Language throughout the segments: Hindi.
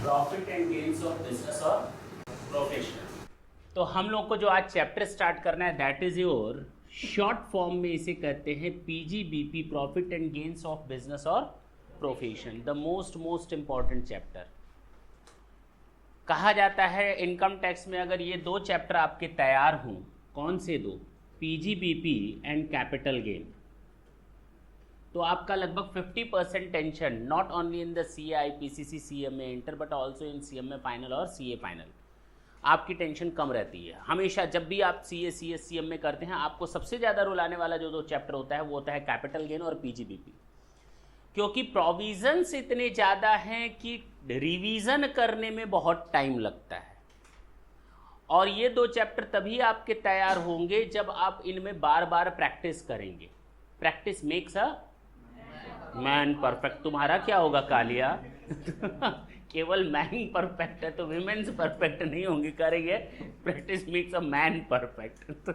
Profit and gains of business और प्रोफेशन। तो हम लोग को जो आज चैप्टर स्टार्ट करना है that is your short form में इसे कहते हैं PGBP, profit and gains of business और profession, the most important chapter. कहा जाता है इनकम टैक्स में अगर ये दो चैप्टर आपके तैयार हों, कौन से दो, पीजीबीपी एंड कैपिटल गेन, तो आपका लगभग 50% tension not only in the CA IPCC CMA inter but also in CMA final और सीए फाइनल, आपकी टेंशन कम रहती है। हमेशा जब भी आप सीए सीएस सीएमए करते हैं आपको सबसे ज़्यादा रुलाने वाला जो दो चैप्टर होता है वो होता है कैपिटल गेन और पीजीबीपी, क्योंकि प्रोविजंस इतने ज़्यादा हैं कि रिवीजन करने में बहुत टाइम लगता है। और ये दो चैप्टर तभी आपके तैयार होंगे जब आप इनमें बार बार प्रैक्टिस करेंगे। Practice makes a man perfect. तुम्हारा क्या होगा कालिया? केवल मैन परफेक्ट है तो विमेन्स परफेक्ट नहीं होंगी, करेंगे practice makes a man perfect.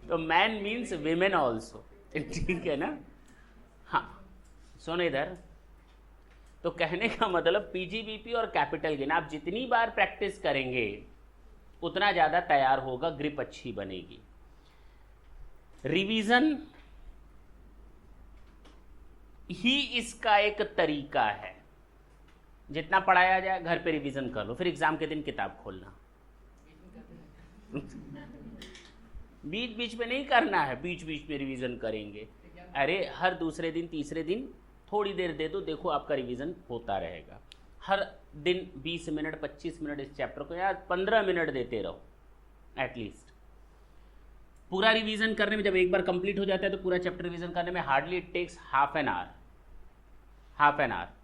तो मैन मीन्स विमेन ऑल्सो, ठीक है ना? हाँ सुनो इधर, तो कहने का मतलब पीजीबीपी और कैपिटल गेन आप जितनी बार प्रैक्टिस करेंगे उतना ज़्यादा तैयार होगा, ग्रिप अच्छी बनेगी। रिवीजन ही इसका एक तरीका है, जितना पढ़ाया जाए घर पे रिवीजन कर लो, फिर एग्जाम के दिन किताब खोलना। बीच बीच में नहीं करना है, बीच बीच में रिवीजन करेंगे। अरे हर दूसरे दिन तीसरे दिन थोड़ी देर दे दो, देखो आपका रिवीजन होता रहेगा। हर दिन 20 मिनट 25 मिनट इस चैप्टर को, यार 15 मिनट देते रहो एटलीस्ट। पूरा रिवीजन करने में जब एक बार कंप्लीट हो जाता है तो पूरा चैप्टर रिवीजन करने में hardly it takes half an hour.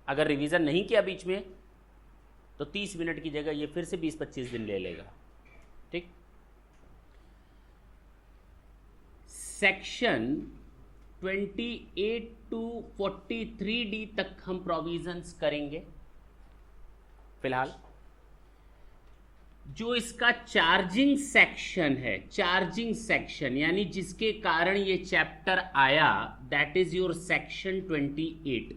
अगर रिवीजन नहीं किया बीच में तो 30 मिनट की जगह ये फिर से 20-25 दिन ले लेगा, ठीक। सेक्शन 28 to 43D तक हम प्रोविजंस करेंगे। फिलहाल जो इसका चार्जिंग सेक्शन है, चार्जिंग सेक्शन यानी जिसके कारण ये चैप्टर आया, दैट इज योर सेक्शन 28।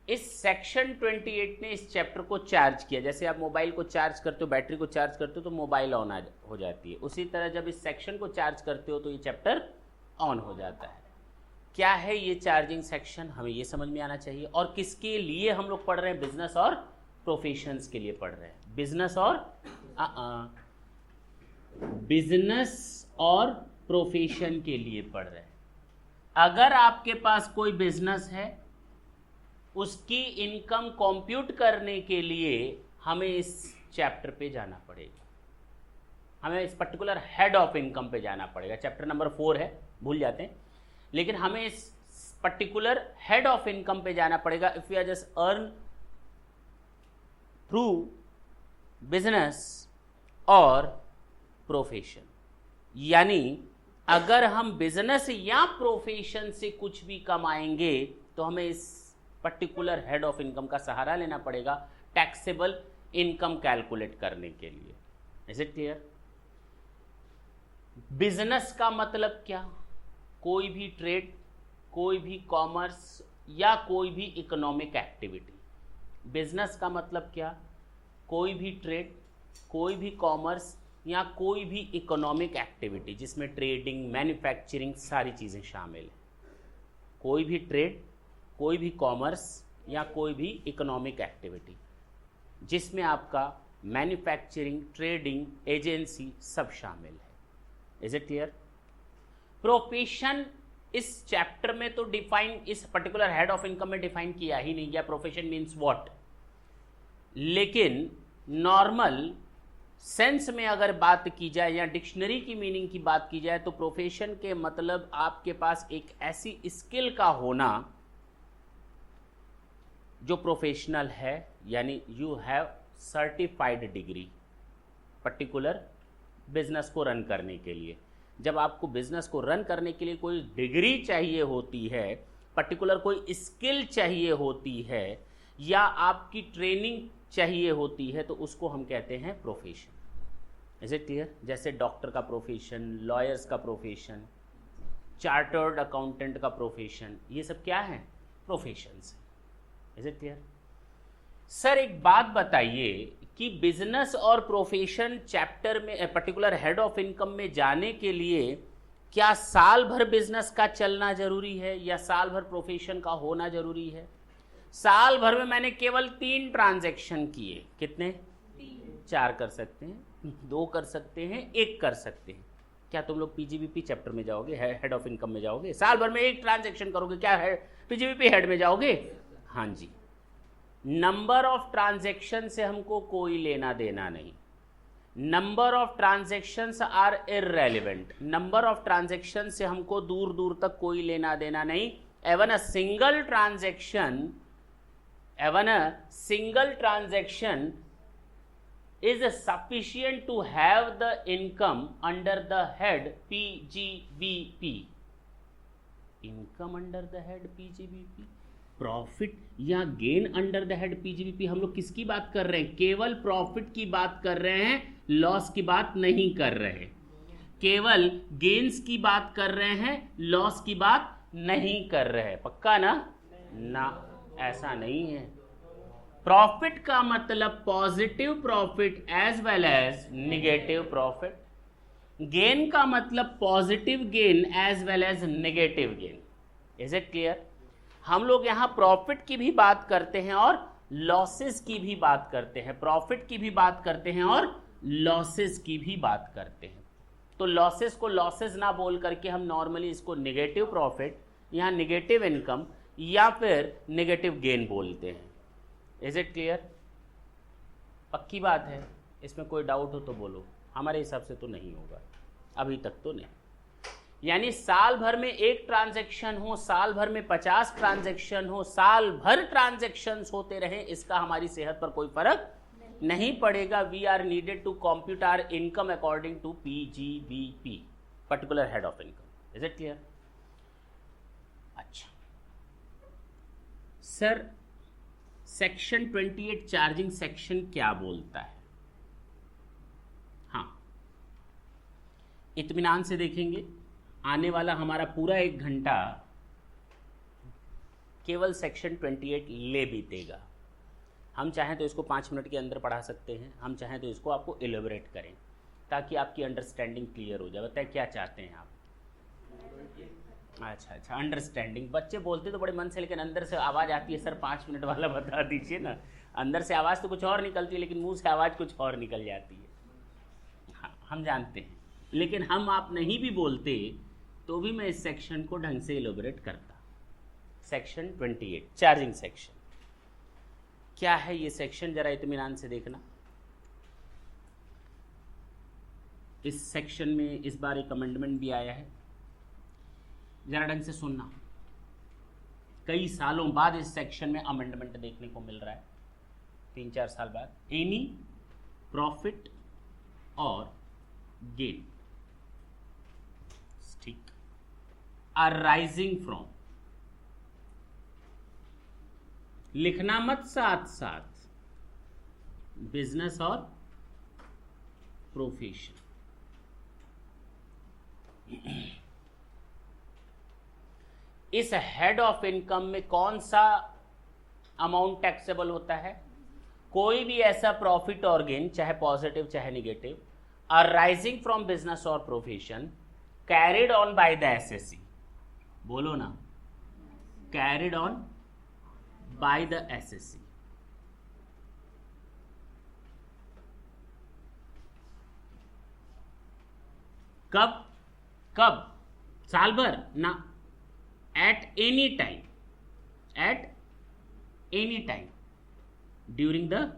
इस सेक्शन 28 ने इस चैप्टर को चार्ज किया। जैसे आप मोबाइल को चार्ज करते हो, बैटरी को चार्ज करते हो तो मोबाइल ऑन हो जाती है, उसी तरह जब इस सेक्शन को चार्ज करते हो तो ये चैप्टर ऑन हो जाता है। क्या है ये चार्जिंग सेक्शन, हमें ये समझ में आना चाहिए। और किसके लिए हम लोग पढ़ रहे हैं? बिजनेस और प्रोफेशंस के लिए पढ़ रहे हैं। बिजनेस और प्रोफेशन के लिए पढ़ रहे हैं। अगर आपके पास कोई बिजनेस है, उसकी इनकम कंप्यूट करने के लिए हमें इस चैप्टर पे जाना पड़ेगा, हमें इस पर्टिकुलर हेड ऑफ इनकम पे जाना पड़ेगा। चैप्टर नंबर 4 है, भूल जाते हैं, लेकिन हमें इस पर्टिकुलर हेड ऑफ इनकम पे जाना पड़ेगा। If you are just earn through business और प्रोफेशन, यानी अगर हम बिजनेस या प्रोफेशन से कुछ भी कमाएंगे तो हमें इस पर्टिकुलर हेड ऑफ इनकम का सहारा लेना पड़ेगा टैक्सेबल इनकम कैलकुलेट करने के लिए। Is it clear? बिजनेस का मतलब क्या? कोई भी ट्रेड, कोई भी कॉमर्स या कोई भी इकोनॉमिक एक्टिविटी। बिजनेस का मतलब क्या? कोई भी ट्रेड, कोई भी कॉमर्स या कोई भी इकोनॉमिक एक्टिविटी जिसमें ट्रेडिंग, मैन्युफैक्चरिंग सारी चीज़ें शामिल हैं। कोई भी ट्रेड, कोई भी कॉमर्स या कोई भी इकोनॉमिक एक्टिविटी जिसमें आपका मैन्युफैक्चरिंग, ट्रेडिंग, एजेंसी सब शामिल है। Is it clear? प्रोफेशन इस चैप्टर में तो डिफाइन, इस पर्टिकुलर हेड ऑफ इनकम में डिफाइन किया ही नहीं गया प्रोफेशन मीन्स व्हाट। लेकिन नॉर्मल सेंस में अगर बात की जाए या डिक्शनरी की मीनिंग की बात की जाए तो प्रोफेशन के मतलब आपके पास एक ऐसी स्किल का होना जो प्रोफेशनल है, यानी you have certified degree particular business को रन करने के लिए। जब आपको बिजनेस को रन करने के लिए कोई डिग्री चाहिए होती है, पर्टिकुलर कोई स्किल चाहिए होती है या आपकी ट्रेनिंग चाहिए होती है, तो उसको हम कहते हैं प्रोफेशन। Is it clear? जैसे डॉक्टर का प्रोफेशन, लॉयर्स का प्रोफेशन, चार्टर्ड अकाउंटेंट का प्रोफेशन, ये सब क्या है? Professions. Is it clear? Sir एक बात बताइए कि बिजनेस और प्रोफेशन चैप्टर में पर्टिकुलर हेड ऑफ इनकम में जाने के लिए क्या साल भर बिजनेस का चलना जरूरी है या साल भर प्रोफेशन का होना जरूरी है? साल भर में मैंने केवल 3 ट्रांजैक्शन किए, कितने? 4 कर सकते हैं, 2 कर सकते हैं, 1 कर सकते हैं। क्या तुम लोग पीजीबीपी चैप्टर में जाओगे, हेड ऑफ इनकम में जाओगे? साल भर में 1 ट्रांजैक्शन करोगे, क्या है पीजीबीपी हेड में जाओगे? हाँ जी। नंबर ऑफ ट्रांजैक्शन से हमको कोई लेना देना नहीं। Number of transactions are irrelevant. Number of transaction से हमको दूर दूर तक कोई लेना देना नहीं। Even a single transaction is sufficient to have the income under the head PGBP. Income under the head PGBP, profit या gain under the head PGBP. हम लोग किसकी बात कर रहे हैं? केवल प्रॉफिट की बात कर रहे हैं, लॉस की बात नहीं कर रहे। केवल गेन्स की बात कर रहे हैं, लॉस की बात नहीं कर रहे। पक्का ना? ना, ऐसा नहीं है। प्रॉफिट का मतलब positive profit as well as negative profit. Gain का मतलब positive gain as well as negative gain. Is it clear? हम लोग यहां प्रॉफिट की भी बात करते हैं और लॉसेस की भी बात करते हैं। प्रॉफिट की भी बात करते हैं और लॉसेस की भी बात करते हैं। तो लॉसेस को लॉसेस ना बोल करके हम नॉर्मली इसको नेगेटिव प्रॉफिट या नेगेटिव इनकम या फिर नेगेटिव गेन बोलते हैं। Is it clear? पक्की बात है? इसमें कोई डाउट हो तो बोलो। हमारे हिसाब से तो नहीं होगा, अभी तक तो नहीं। यानी साल भर में 1 ट्रांजैक्शन हो, साल भर में 50 ट्रांजैक्शन हो, साल भर ट्रांजैक्शंस होते रहे, इसका हमारी सेहत पर कोई फर्क नहीं पड़ेगा। We are needed to compute our income according to PGBP, particular head of income. Is it clear? अच्छा सर, सेक्शन 28 चार्जिंग सेक्शन क्या बोलता है? हाँ, इत्मीनान से देखेंगे। आने वाला हमारा पूरा 1 घंटा केवल सेक्शन 28 ले बीतेगा। हम चाहें तो इसको 5 मिनट के अंदर पढ़ा सकते हैं, हम चाहें तो इसको आपको एलोबरेट करें ताकि आपकी अंडरस्टैंडिंग क्लियर हो जाए। बताए क्या चाहते हैं आप? अच्छा, अंडरस्टैंडिंग। बच्चे बोलते तो बड़े मन से, लेकिन अंदर से आवाज़ आती है, सर 5 मिनट वाला बता दीजिए ना। अंदर से आवाज़ तो कुछ और निकलती है, लेकिन मुंह से आवाज़ कुछ और निकल जाती है। हाँ, हम जानते हैं, लेकिन हम आप नहीं भी बोलते तो भी मैं इस सेक्शन को ढंग से एलोबरेट करता। सेक्शन 28 चार्जिंग सेक्शन क्या है? ये सेक्शन जरा इत्मीनान से देखना। इस सेक्शन में इस बार एक अमेंडमेंट भी आया है, जरा ढंग से सुनना। कई सालों बाद इस सेक्शन में अमेंडमेंट देखने को मिल रहा है, 3-4 साल बाद। एनी प्रॉफिट और गेन, ठीक, अराइजिंग फ्रॉम, लिखना मत साथ साथ, बिजनेस और प्रोफेशन। इस हेड ऑफ इनकम में कौन सा अमाउंट टैक्सेबल होता है? कोई भी ऐसा प्रॉफिट और गेन, चाहे पॉजिटिव चाहे नेगेटिव, अराइजिंग फ्रॉम बिजनेस और profession, carried on by the SSC. बोलो ना, carried on by the SSC. कब कब? साल भर ना, at any time during the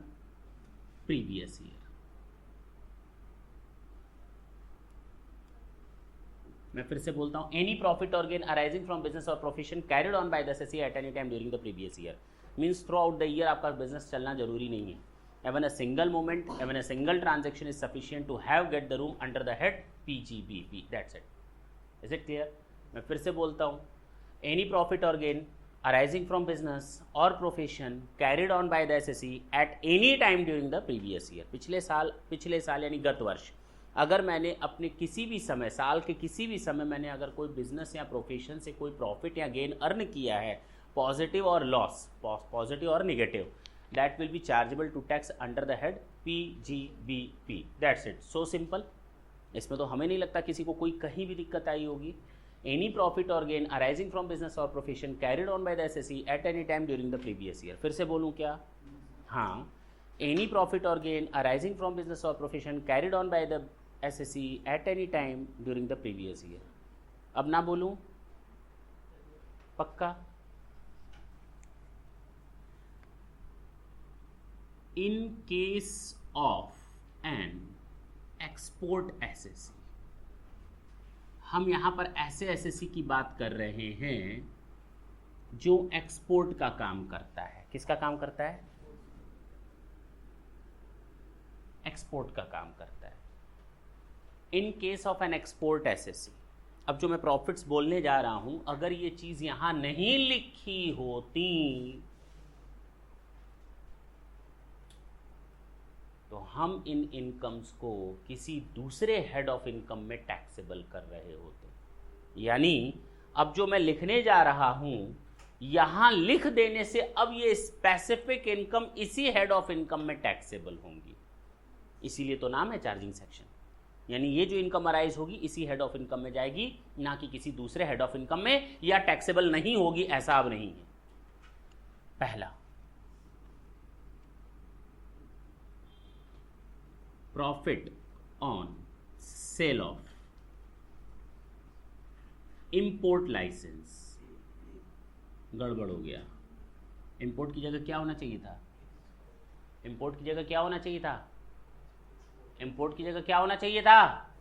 previous year। मैं फिर से बोलता हूं, any profit or gain arising from business और profession carried on by the assessee at any time during the previous year. Means throughout the year आपका बिजनेस चलना जरूरी नहीं है। Even a single moment, even a single transaction is sufficient to have get the room under the head PGBP. That's it. Is it clear? मैं फिर से बोलता हूं, any profit or gain arising from business or profession carried on by the SSE at any time during the previous year। पिछले साल यानी गत वर्ष, अगर मैंने अपने किसी भी समय, साल के किसी भी समय मैंने अगर कोई बिजनेस या प्रोफेशन से कोई प्रॉफिट या गेन अर्न किया है, पॉजिटिव और लॉस, पॉजिटिव और negative, that will be chargeable to tax under the head PGBP. That's it. So simple. इसमें तो हमें नहीं लगता किसी को कोई कहीं भी दिक्कत आई होगी. Any profit or gain arising from business or profession carried on by the SSE at any time during the previous year. फिर से बोलूँ क्या? हाँ, any profit or gain arising from business or profession carried on by the SSE at any time during the previous year. अब ना बोलूँ? पक्का? In case of an export SSE, हम यहाँ पर ऐसे SSE की बात कर रहे हैं जो एक्सपोर्ट का काम करता है. किसका काम करता है? एक्सपोर्ट का काम करता है. इन case of an export SSE. अब जो मैं प्रॉफिट्स बोलने जा रहा हूं, अगर ये चीज यहां नहीं लिखी होती तो हम इन इनकम्स को किसी दूसरे हेड ऑफ इनकम में टैक्सेबल कर रहे होते. यानी अब जो मैं लिखने जा रहा हूं, यहां लिख देने से अब ये स्पेसिफिक इनकम इसी हेड ऑफ इनकम में टैक्सेबल होंगी. इसीलिए तो नाम है चार्जिंग सेक्शन. यानी ये जो इनकम अराइज होगी इसी हेड ऑफ इनकम में जाएगी, ना कि किसी दूसरे हेड ऑफ इनकम में, या टैक्सेबल नहीं होगी, ऐसा अब नहीं है. पहला, profit on sale of import licence. गड़बड़ हो गया. इंपोर्ट की जगह क्या होना चाहिए था? इंपोर्ट की जगह क्या होना चाहिए था? इंपोर्ट की जगह क्या होना चाहिए था?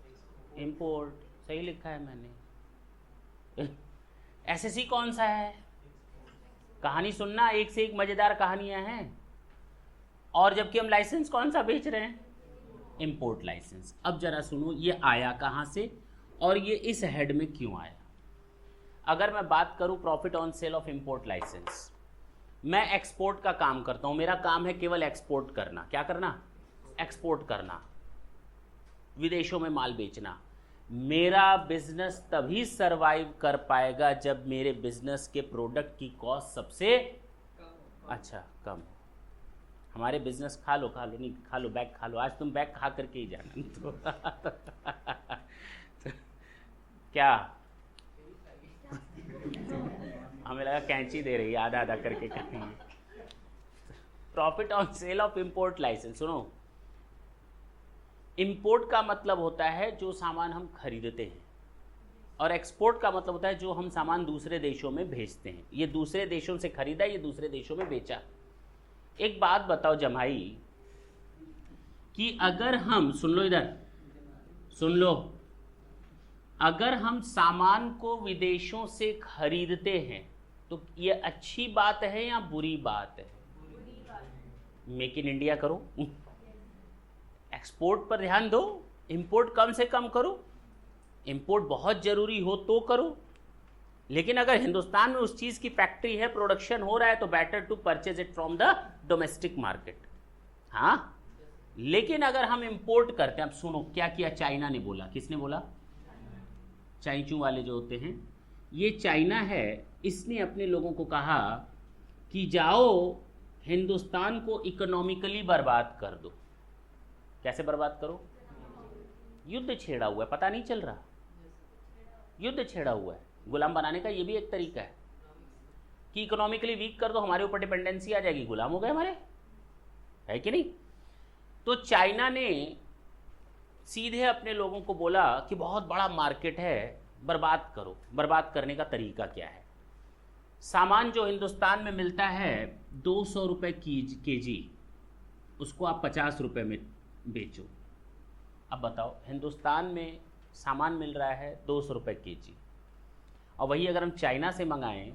इंपोर्ट. सही लिखा है मैंने. एसएससी कौन सा है? कहानी सुनना, एक से एक मजेदार कहानियां हैं. और जबकि हम लाइसेंस कौन सा बेच रहे हैं? Import licence. अब जरा सुनो, ये आया कहां से और ये इस हेड में क्यों आया. अगर मैं बात करूं profit on sale of import licence, मैं एक्सपोर्ट का काम करता हूं. मेरा काम है केवल एक्सपोर्ट करना. क्या करना? एक्सपोर्ट करना, विदेशों में माल बेचना. मेरा बिजनेस तभी सरवाइव कर पाएगा जब मेरे बिजनेस के प्रोडक्ट की कॉस्ट सबसे कम. हमारे बिजनेस खा लो नहीं खा लो, बैग खा लो. आज तुम बैग खा करके ही जाना. तो क्या हमें लगा कैंची दे रही है, आधा आधा करके करेंगे. Profit on sale of import licence. सुनो, इंपोर्ट का मतलब होता है जो सामान हम खरीदते हैं, और एक्सपोर्ट का मतलब होता है जो हम सामान दूसरे देशों में भेजते हैं. ये दूसरे देशों से खरीदा, ये दूसरे देशों में बेचा. एक बात बताओ जमाई, कि अगर हम, सुन लो इधर, सुन लो, अगर हम सामान को विदेशों से खरीदते हैं तो ये अच्छी बात है या बुरी बात है? मेक इन इंडिया करो, एक्सपोर्ट पर ध्यान दो, इंपोर्ट कम से कम करो. इंपोर्ट बहुत जरूरी हो तो करो, लेकिन अगर हिंदुस्तान में उस चीज की फैक्ट्री है, प्रोडक्शन हो रहा है, तो better to purchase it from the domestic market. हाँ, लेकिन अगर हम इंपोर्ट करते हैं, अब सुनो क्या किया चाइना ने बोला. किसने बोला? चाइचू वाले जो होते हैं, ये चाइना है, इसने अपने लोगों को कहा कि जाओ हिंदुस्तान को इकोनॉमिकली बर्बाद कर दो. कैसे बर्बाद करो? युद्ध छेड़ा हुआ है, पता नहीं चल रहा. युद्ध छेड़ा हुआ है. गुलाम बनाने का ये भी एक तरीका है कि इकोनॉमिकली वीक कर दो, हमारे ऊपर डिपेंडेंसी आ जाएगी, गुलाम हो गए हमारे, है कि नहीं. तो चाइना ने सीधे अपने लोगों को बोला कि बहुत बड़ा मार्केट है, बर्बाद करो. बर्बाद करने का तरीका क्या है? सामान जो हिंदुस्तान में मिलता है 200 रुपये केजी, उसको आप 50 रुपये में बेचो. अब बताओ, हिंदुस्तान में सामान मिल रहा है 200 रुपये केजी, और वही अगर हम चाइना से मंगाएं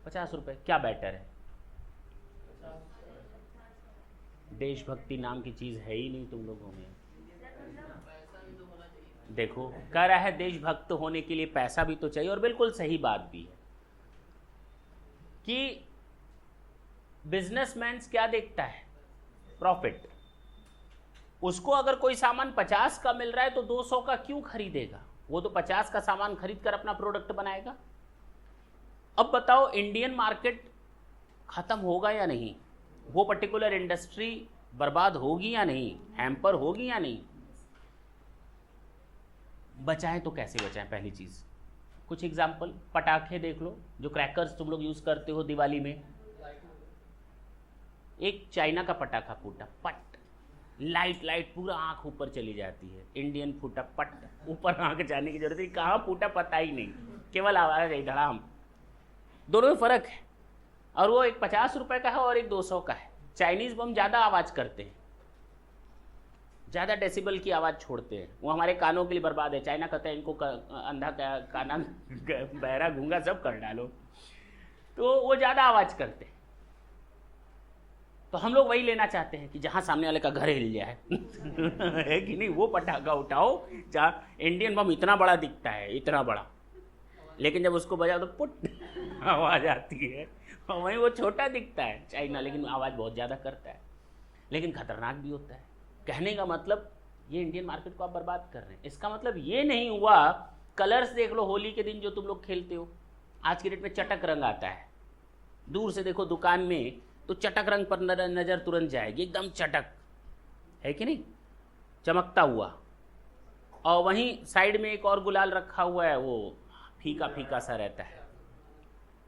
50 रुपये, क्या बेटर है? देशभक्ति नाम की चीज़ है ही नहीं तुम लोगों में. देखो, कह रहा है देशभक्त होने के लिए पैसा भी तो चाहिए, और बिल्कुल सही बात भी है कि बिजनेसमैन क्या देखता है? प्रॉफिट. उसको अगर कोई सामान 50 का मिल रहा है तो 200 का क्यों खरीदेगा? वो तो 50 का सामान खरीद कर अपना प्रोडक्ट बनाएगा. अब बताओ, इंडियन मार्केट खत्म होगा या नहीं? वो पर्टिकुलर इंडस्ट्री बर्बाद होगी या नहीं, हैम्पर होगी या नहीं। बचाएं तो कैसे बचाएं, पहली चीज कुछ एग्जाम्पल, पटाखे देख लो, जो क्रैकर्स तुम लोग यूज करते हो दिवाली में। एक चाइना का पटाखा फूटा, पट, लाइट पूरा आंख ऊपर चली जाती है। इंडियन फूटा, पट, ऊपर आंख जाने की जरूरत है, कहाँ फूटा पता ही नहीं, केवल आवाज आई धड़ाम। दोनों में फर्क है, और वो एक 50 रुपए का है और एक 200 का है। चाइनीज बम ज्यादा आवाज करते हैं, ज्यादा डेसिबल की आवाज छोड़ते हैं, वो हमारे कानों के लिए बर्बाद है। चाइना कहता है इनको अंधा काना बहरा गूंगा सब कर डालो, तो वो ज्यादा आवाज करते हैं। तो हम लोग वही लेना चाहते हैं कि जहां सामने वाले का घर हिल जाए है कि नहीं। वो पटाखा उठाओ जहाँ इंडियन बम इतना बड़ा दिखता है, इतना बड़ा, लेकिन जब उसको बजाओ तो पुट आवाज आती है। और वहीं वो छोटा दिखता है चाइना, लेकिन आवाज बहुत ज्यादा करता है, लेकिन खतरनाक भी होता है। कहने का मतलब ये इंडियन मार्केट को आप बर्बाद कर रहे हैं। इसका मतलब ये नहीं हुआ, कलर्स देख लो, होली के दिन जो तुम लोग खेलते हो, आज की डेट में चटक रंग आता है, दूर से देखो दुकान में तो चटक रंग पर नजर तुरंत जाएगी, एकदम चटक, है कि नहीं, चमकता हुआ। और वहीं साइड में एक और गुलाल रखा हुआ है, वो फीका फीका सा रहता है,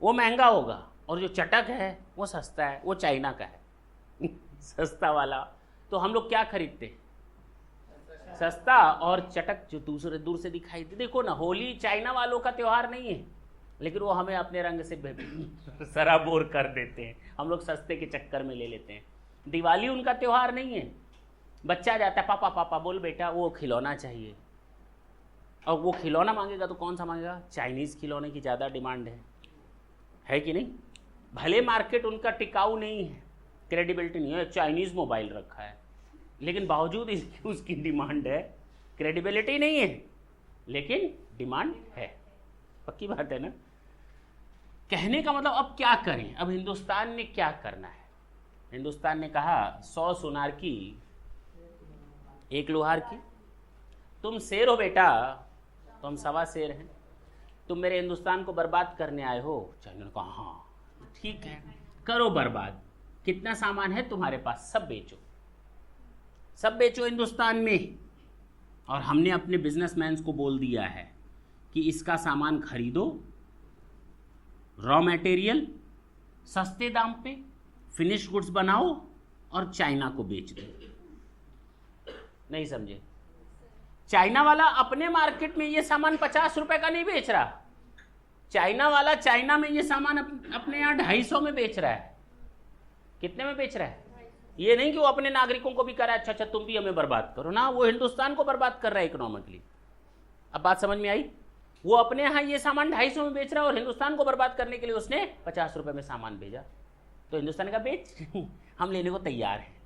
वो महंगा होगा, और जो चटक है वो सस्ता है, वो चाइना का है सस्ता वाला। तो हम लोग क्या खरीदते हैं, सस्ता और चटक जो दूसरे दूर से दिखाई दे। देखो ना, होली चाइना वालों का त्योहार नहीं है, लेकिन वो हमें अपने रंग से सराबोर कर देते हैं, हम लोग सस्ते के चक्कर में ले लेते हैं। दिवाली उनका त्योहार नहीं है, बच्चा जाता है पापा पापा बोल बेटा, वो खिलौना चाहिए, और वो खिलौना मांगेगा तो कौन सा मांगेगा, चाइनीज खिलौने की ज़्यादा डिमांड है कि नहीं। भले मार्केट उनका टिकाऊ नहीं है, क्रेडिबिलिटी नहीं है, चाइनीज मोबाइल रखा है, लेकिन बावजूद इसकी उसकी डिमांड है, क्रेडिबिलिटी नहीं है लेकिन डिमांड है। पक्की बात है ना। कहने का मतलब अब क्या करें, अब हिंदुस्तान ने क्या करना है। हिंदुस्तान ने कहा 100 सुनार की 1 लोहार की। तुम शेर हो बेटा, तो हम 1.25 शेर हैं, तुम मेरे हिंदुस्तान को बर्बाद करने आए हो। चाइना ने कहा हाँ ठीक है, करो बर्बाद, कितना सामान है तुम्हारे पास, सब बेचो, सब बेचो हिंदुस्तान में। और हमने अपने बिजनेसमैन को बोल दिया है कि इसका सामान खरीदो, रॉ मटेरियल सस्ते दाम पे, फिनिश गुड्स बनाओ और चाइना को बेच दो। नहीं समझे, चाइना वाला अपने मार्केट में ये सामान 50 रुपए का नहीं बेच रहा, चाइना वाला चाइना में ये सामान अपने यहाँ 250 में बेच रहा है। कितने में बेच रहा है, ये नहीं कि वो अपने नागरिकों को भी करा अच्छा तुम भी हमें बर्बाद करो ना, वो हिंदुस्तान को बर्बाद कर रहा है इकोनॉमिकली। अब बात समझ में आई, वो अपने यहाँ ये सामान 250 में बेच रहा है और हिंदुस्तान को बर्बाद करने के लिए उसने 50 रुपए में सामान भेजा। तो हिंदुस्तान का बेच हम लेने को तैयार हैं।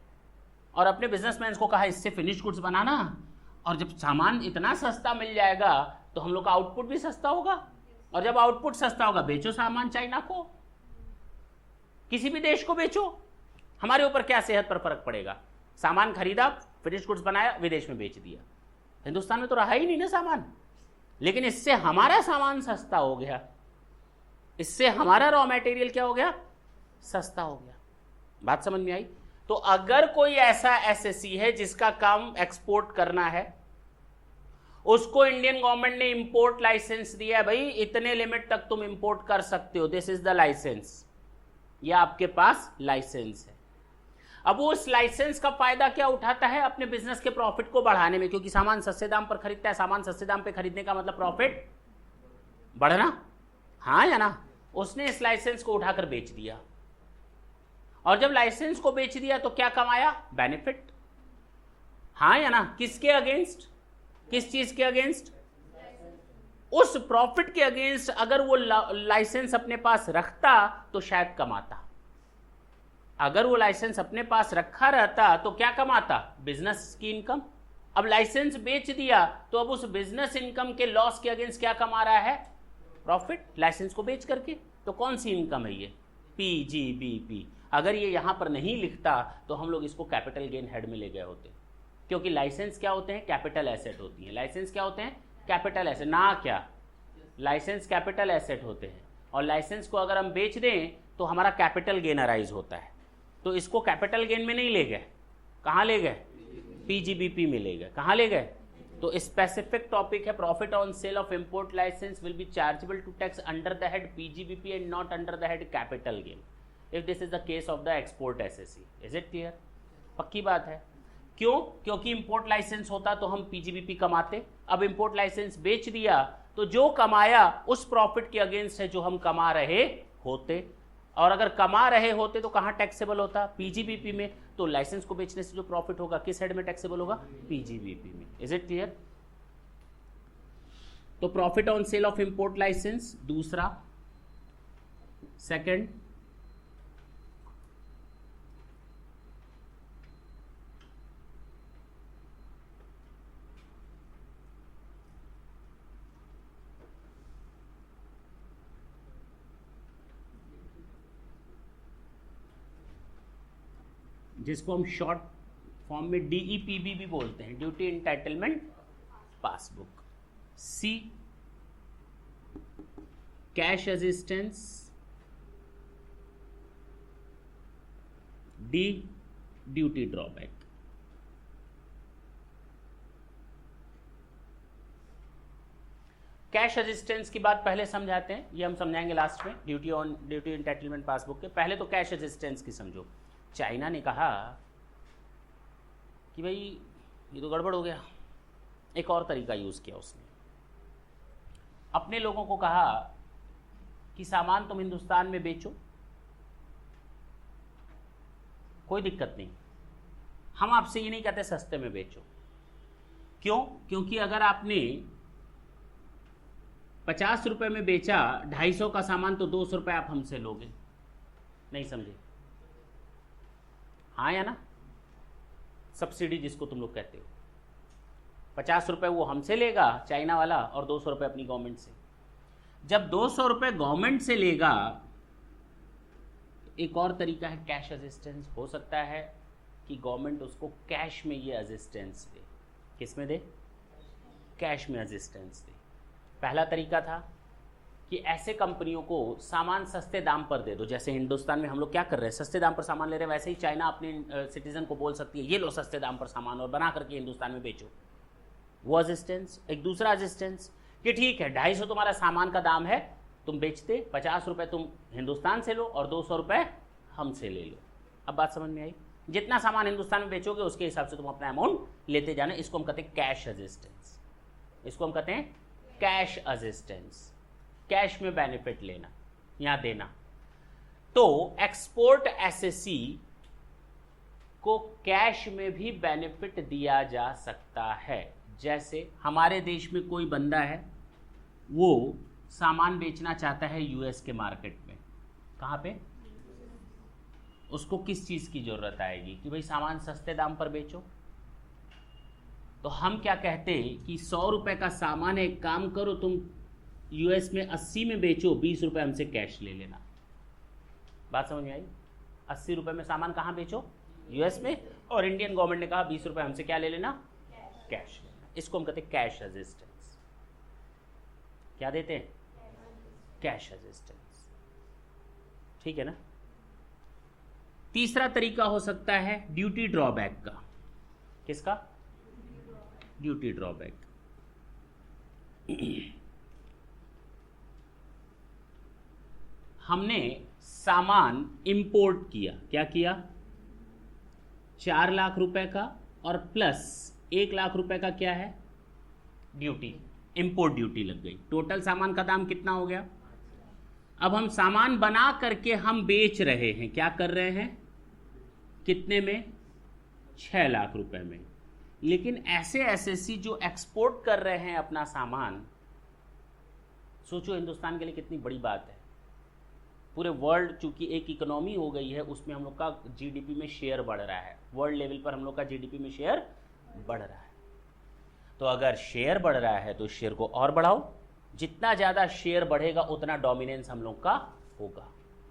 और अपने बिजनेसमैन को कहा इससे फिनिश गुड्स बनाना, और जब सामान इतना सस्ता मिल जाएगा तो हम लोग का आउटपुट भी सस्ता होगा, और जब आउटपुट सस्ता होगा बेचो सामान चाइना को, किसी भी देश को बेचो, हमारे ऊपर क्या सेहत पर फर्क पड़ेगा। सामान खरीदा, फिनिश गुड्स बनाया, विदेश में बेच दिया, हिंदुस्तान में तो रहा ही नहीं ना सामान। लेकिन इससे हमारा सामान सस्ता हो गया, इससे हमारा रॉ मटेरियल क्या हो गया, सस्ता हो गया। बात समझ में आई। तो अगर कोई ऐसा एसएससी है जिसका काम एक्सपोर्ट करना है, उसको इंडियन गवर्नमेंट ने इंपोर्ट लाइसेंस दिया है, भाई इतने लिमिट तक तुम इंपोर्ट कर सकते हो, दिस इज द लाइसेंस, ये आपके पास लाइसेंस है। अब वो उस लाइसेंस का फायदा क्या उठाता है, अपने बिजनेस के प्रॉफिट को बढ़ाने में, क्योंकि सामान सस्ते दाम पर खरीदता है, सामान सस्ते दाम पे खरीदने का मतलब प्रॉफिट बढ़ना, हाँ या ना। उसने इस लाइसेंस को उठाकर बेच दिया, और जब लाइसेंस को बेच दिया तो क्या कमाया, बेनिफिट, हाँ या ना। किसके अगेंस्ट, किस चीज के अगेंस्ट, उस प्रॉफिट के अगेंस्ट। अगर वो लाइसेंस अपने पास रखता तो शायद कमाता, अगर वो लाइसेंस अपने पास रखा रहता तो क्या कमाता, बिजनेस की इनकम। अब लाइसेंस बेच दिया तो अब उस बिजनेस इनकम के लॉस के अगेंस्ट क्या कमा रहा है, प्रॉफिट, लाइसेंस को बेच करके। तो कौन सी इनकम है ये, PGBP। अगर ये यहां पर नहीं लिखता तो हम लोग इसको कैपिटल गेन हेड में ले गए होते, क्योंकि लाइसेंस क्या होते हैं, कैपिटल एसेट होती है। लाइसेंस क्या होते हैं, कैपिटल एसेट, ना क्या, लाइसेंस कैपिटल एसेट होते हैं। और लाइसेंस को अगर हम बेच दें तो हमारा कैपिटल गेन अराइज होता है। तो इसको कैपिटल गेन में नहीं ले गए, कहाँ ले गए? पीजीबीपी में ले गए। कहाँ ले गए? तो स्पेसिफिक टॉपिक है profit on sale of import licence will be chargeable to tax under the head PGBP and not under the head capital gain if this is the case of the export assessee. Is it clear? पक्की बात है। क्यों? क्योंकि इंपोर्ट लाइसेंस होता तो हम पीजीबीपी कमाते, अब इंपोर्ट लाइसेंस बेच दिया तो जो कमाया उस प्रॉफिट के अगेंस्ट है जो हम कमा रहे होते, और अगर कमा रहे होते तो कहां टैक्सेबल होता? पीजीबीपी में। तो लाइसेंस को बेचने से जो प्रॉफिट होगा किस हेड में टैक्सेबल होगा? पीजीबीपी में। Is it clear? तो profit on sale of import licence दूसरा। सेकंड, जिसको हम शॉर्ट फॉर्म में डीईपीबी भी बोलते हैं, duty entitlement passbook. C, cash assistance. D, duty drawback. Cash assistance की बात पहले समझाते हैं, ये हम समझाएंगे लास्ट में, ड्यूटी एंटाइटलमेंट पासबुक के। पहले तो कैश असिस्टेंस की समझो। चाइना ने कहा कि भाई ये तो गड़बड़ हो गया, एक और तरीका यूज़ किया उसने। अपने लोगों को कहा कि सामान तुम हिंदुस्तान में बेचो, कोई दिक्कत नहीं, हम आपसे ये नहीं कहते सस्ते में बेचो। क्यों? क्योंकि अगर आपने 50 रुपए में बेचा 250 का सामान तो 200 रुपये आप हमसे लोगे। नहीं समझे? हाँ या ना? सब्सिडी जिसको तुम लोग कहते हो, 50 रुपये वो हमसे लेगा चाइना वाला और 200 रुपये अपनी गवर्नमेंट से। जब 200 रुपये गवर्नमेंट से लेगा, एक और तरीका है कैश असिस्टेंस। हो सकता है कि गवर्नमेंट उसको कैश में ये असिस्टेंस दे। किस में दे? कैश में असिस्टेंस दे। पहला तरीका था कि ऐसे कंपनियों को सामान सस्ते दाम पर दे दो, जैसे हिंदुस्तान में हम लोग क्या कर रहे हैं, सस्ते दाम पर सामान ले रहे हैं, वैसे ही चाइना अपने सिटीजन को बोल सकती है ये लो सस्ते दाम पर सामान और बना करके हिंदुस्तान में बेचो। वो असिस्टेंस। एक दूसरा असिस्टेंस कि ठीक है 250 तुम्हारा सामान का दाम है, तुम बेचते, 50 रुपये तुम हिंदुस्तान से लो और 200 रुपये हमसे ले लो। अब बात समझ में आई? जितना सामान हिंदुस्तान में बेचोगे उसके हिसाब से तुम अपना अमाउंट लेते जाना। इसको हम कहते हैं कैश असिस्टेंस। इसको हम कहते हैं कैश असिस्टेंस। कैश में बेनिफिट लेना, यहां देना। तो एक्सपोर्ट एसएससी को कैश में भी बेनिफिट दिया जा सकता है। जैसे हमारे देश में कोई बंदा है, वो सामान बेचना चाहता है यूएस के मार्केट में। कहाँ पे? उसको किस चीज़ की ज़रूरत आएगी कि भाई सामान सस्ते दाम पर बेचो। तो हम क्या कहते हैं कि 100 रुपये का सामान है, एक काम करो तुम यूएस में 80 में बेचो, 20 रुपये हमसे कैश ले लेना। बात समझ में आई? 80 रुपये में सामान कहाँ बेचो? यूएस में। और इंडियन गवर्नमेंट ने कहा 20 रुपये हमसे क्या ले लेना? कैश लेना। इसको हम कहते हैं कैश असिस्टेंस। क्या देते हैं? Cash assistance. ठीक है ना? तीसरा तरीका हो सकता है ड्यूटी ड्रॉबैक का। किसका? Duty drawback. हमने सामान इंपोर्ट किया, क्या किया? 4 लाख रुपए का और प्लस 1 लाख रुपए का क्या है? ड्यूटी, इंपोर्ट ड्यूटी लग गई। टोटल सामान का दाम कितना हो गया? अब हम सामान बना करके हम बेच रहे हैं, क्या कर रहे हैं? कितने में? 6 लाख रुपए में। लेकिन ऐसे एसएससी जो एक्सपोर्ट कर रहे हैं अपना सामान, सोचो हिंदुस्तान के लिए कितनी बड़ी बात है। पूरे वर्ल्ड चूंकि एक इकोनॉमी हो गई है, उसमें हम लोग का जीडीपी में शेयर बढ़ रहा है। वर्ल्ड लेवल पर हम लोग का जीडीपी में शेयर बढ़ रहा है। तो अगर शेयर बढ़ रहा है तो शेयर को और बढ़ाओ, जितना ज़्यादा शेयर बढ़ेगा उतना डोमिनेंस हम लोग का होगा।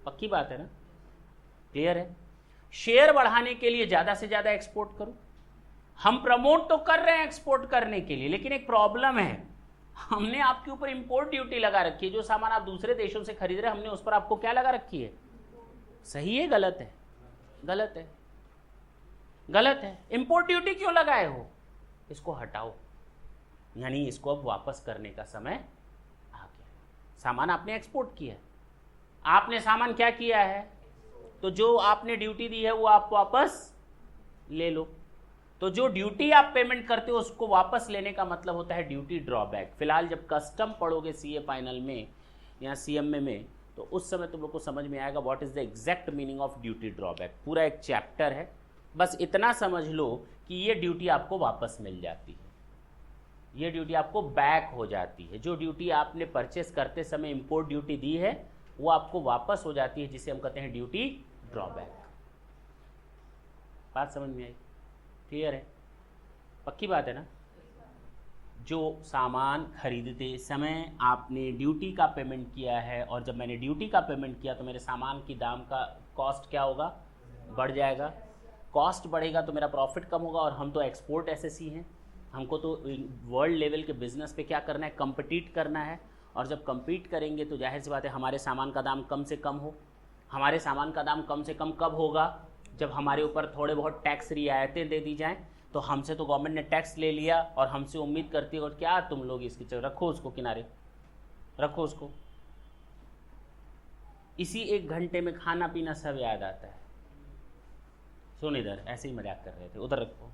पक्की बात है ना? क्लियर है? शेयर बढ़ाने के लिए ज़्यादा से ज़्यादा एक्सपोर्ट करो। हम प्रमोट तो कर रहे हैं एक्सपोर्ट करने के लिए, लेकिन एक प्रॉब्लम है, हमने आपके ऊपर इंपोर्ट ड्यूटी लगा रखी है। जो सामान आप दूसरे देशों से खरीद रहे हैं, हमने उस पर आपको क्या लगा रखी है? सही है गलत है? गलत है, गलत है। इंपोर्ट ड्यूटी क्यों लगाए हो? इसको हटाओ, यानी इसको अब वापस करने का समय आ गया। सामान आपने एक्सपोर्ट किया है, आपने सामान क्या किया है, तो जो आपने ड्यूटी दी है वो आप वापस ले लो। तो जो ड्यूटी आप पेमेंट करते हो उसको वापस लेने का मतलब होता है ड्यूटी ड्रॉबैक। फिलहाल जब कस्टम पढ़ोगे सीए फाइनल में या सीएमए में, तो उस समय तुम लोग को समझ में आएगा what is the exact meaning of duty drawback. पूरा एक चैप्टर है, बस इतना समझ लो कि ये ड्यूटी आपको वापस मिल जाती है, ये ड्यूटी आपको बैक हो जाती है। जो ड्यूटी आपने परचेस करते समय इंपोर्ट ड्यूटी दी है वो आपको वापस हो जाती है, जिसे हम कहते हैं ड्यूटी ड्रॉबैक। बात समझ में आई? क्लियर है? पक्की बात है ना? जो सामान खरीदते समय आपने ड्यूटी का पेमेंट किया है, और जब मैंने ड्यूटी का पेमेंट किया तो मेरे सामान की दाम का कॉस्ट क्या होगा, बढ़ जाएगा। कॉस्ट बढ़ेगा तो मेरा प्रॉफिट कम होगा, और हम तो एक्सपोर्ट एसएससी हैं, हमको तो वर्ल्ड लेवल के बिजनेस पे क्या करना है, कंपीट करना है। और जब कंपीट करेंगे तो जाहिर सी बात है हमारे सामान का दाम कम से कम हो। हमारे सामान का दाम कम से कम कब होगा, जब हमारे ऊपर थोड़े बहुत टैक्स रियायतें दे दी जाएं। तो हमसे तो गवर्नमेंट ने टैक्स ले लिया और हमसे उम्मीद करती है, और क्या तुम लोग इसकी रखो उसको किनारे, रखो उसको। इसी 1 घंटे में खाना पीना सब याद आता है। सुन इधर, ऐसे ही मजाक कर रहे थे, उधर रखो।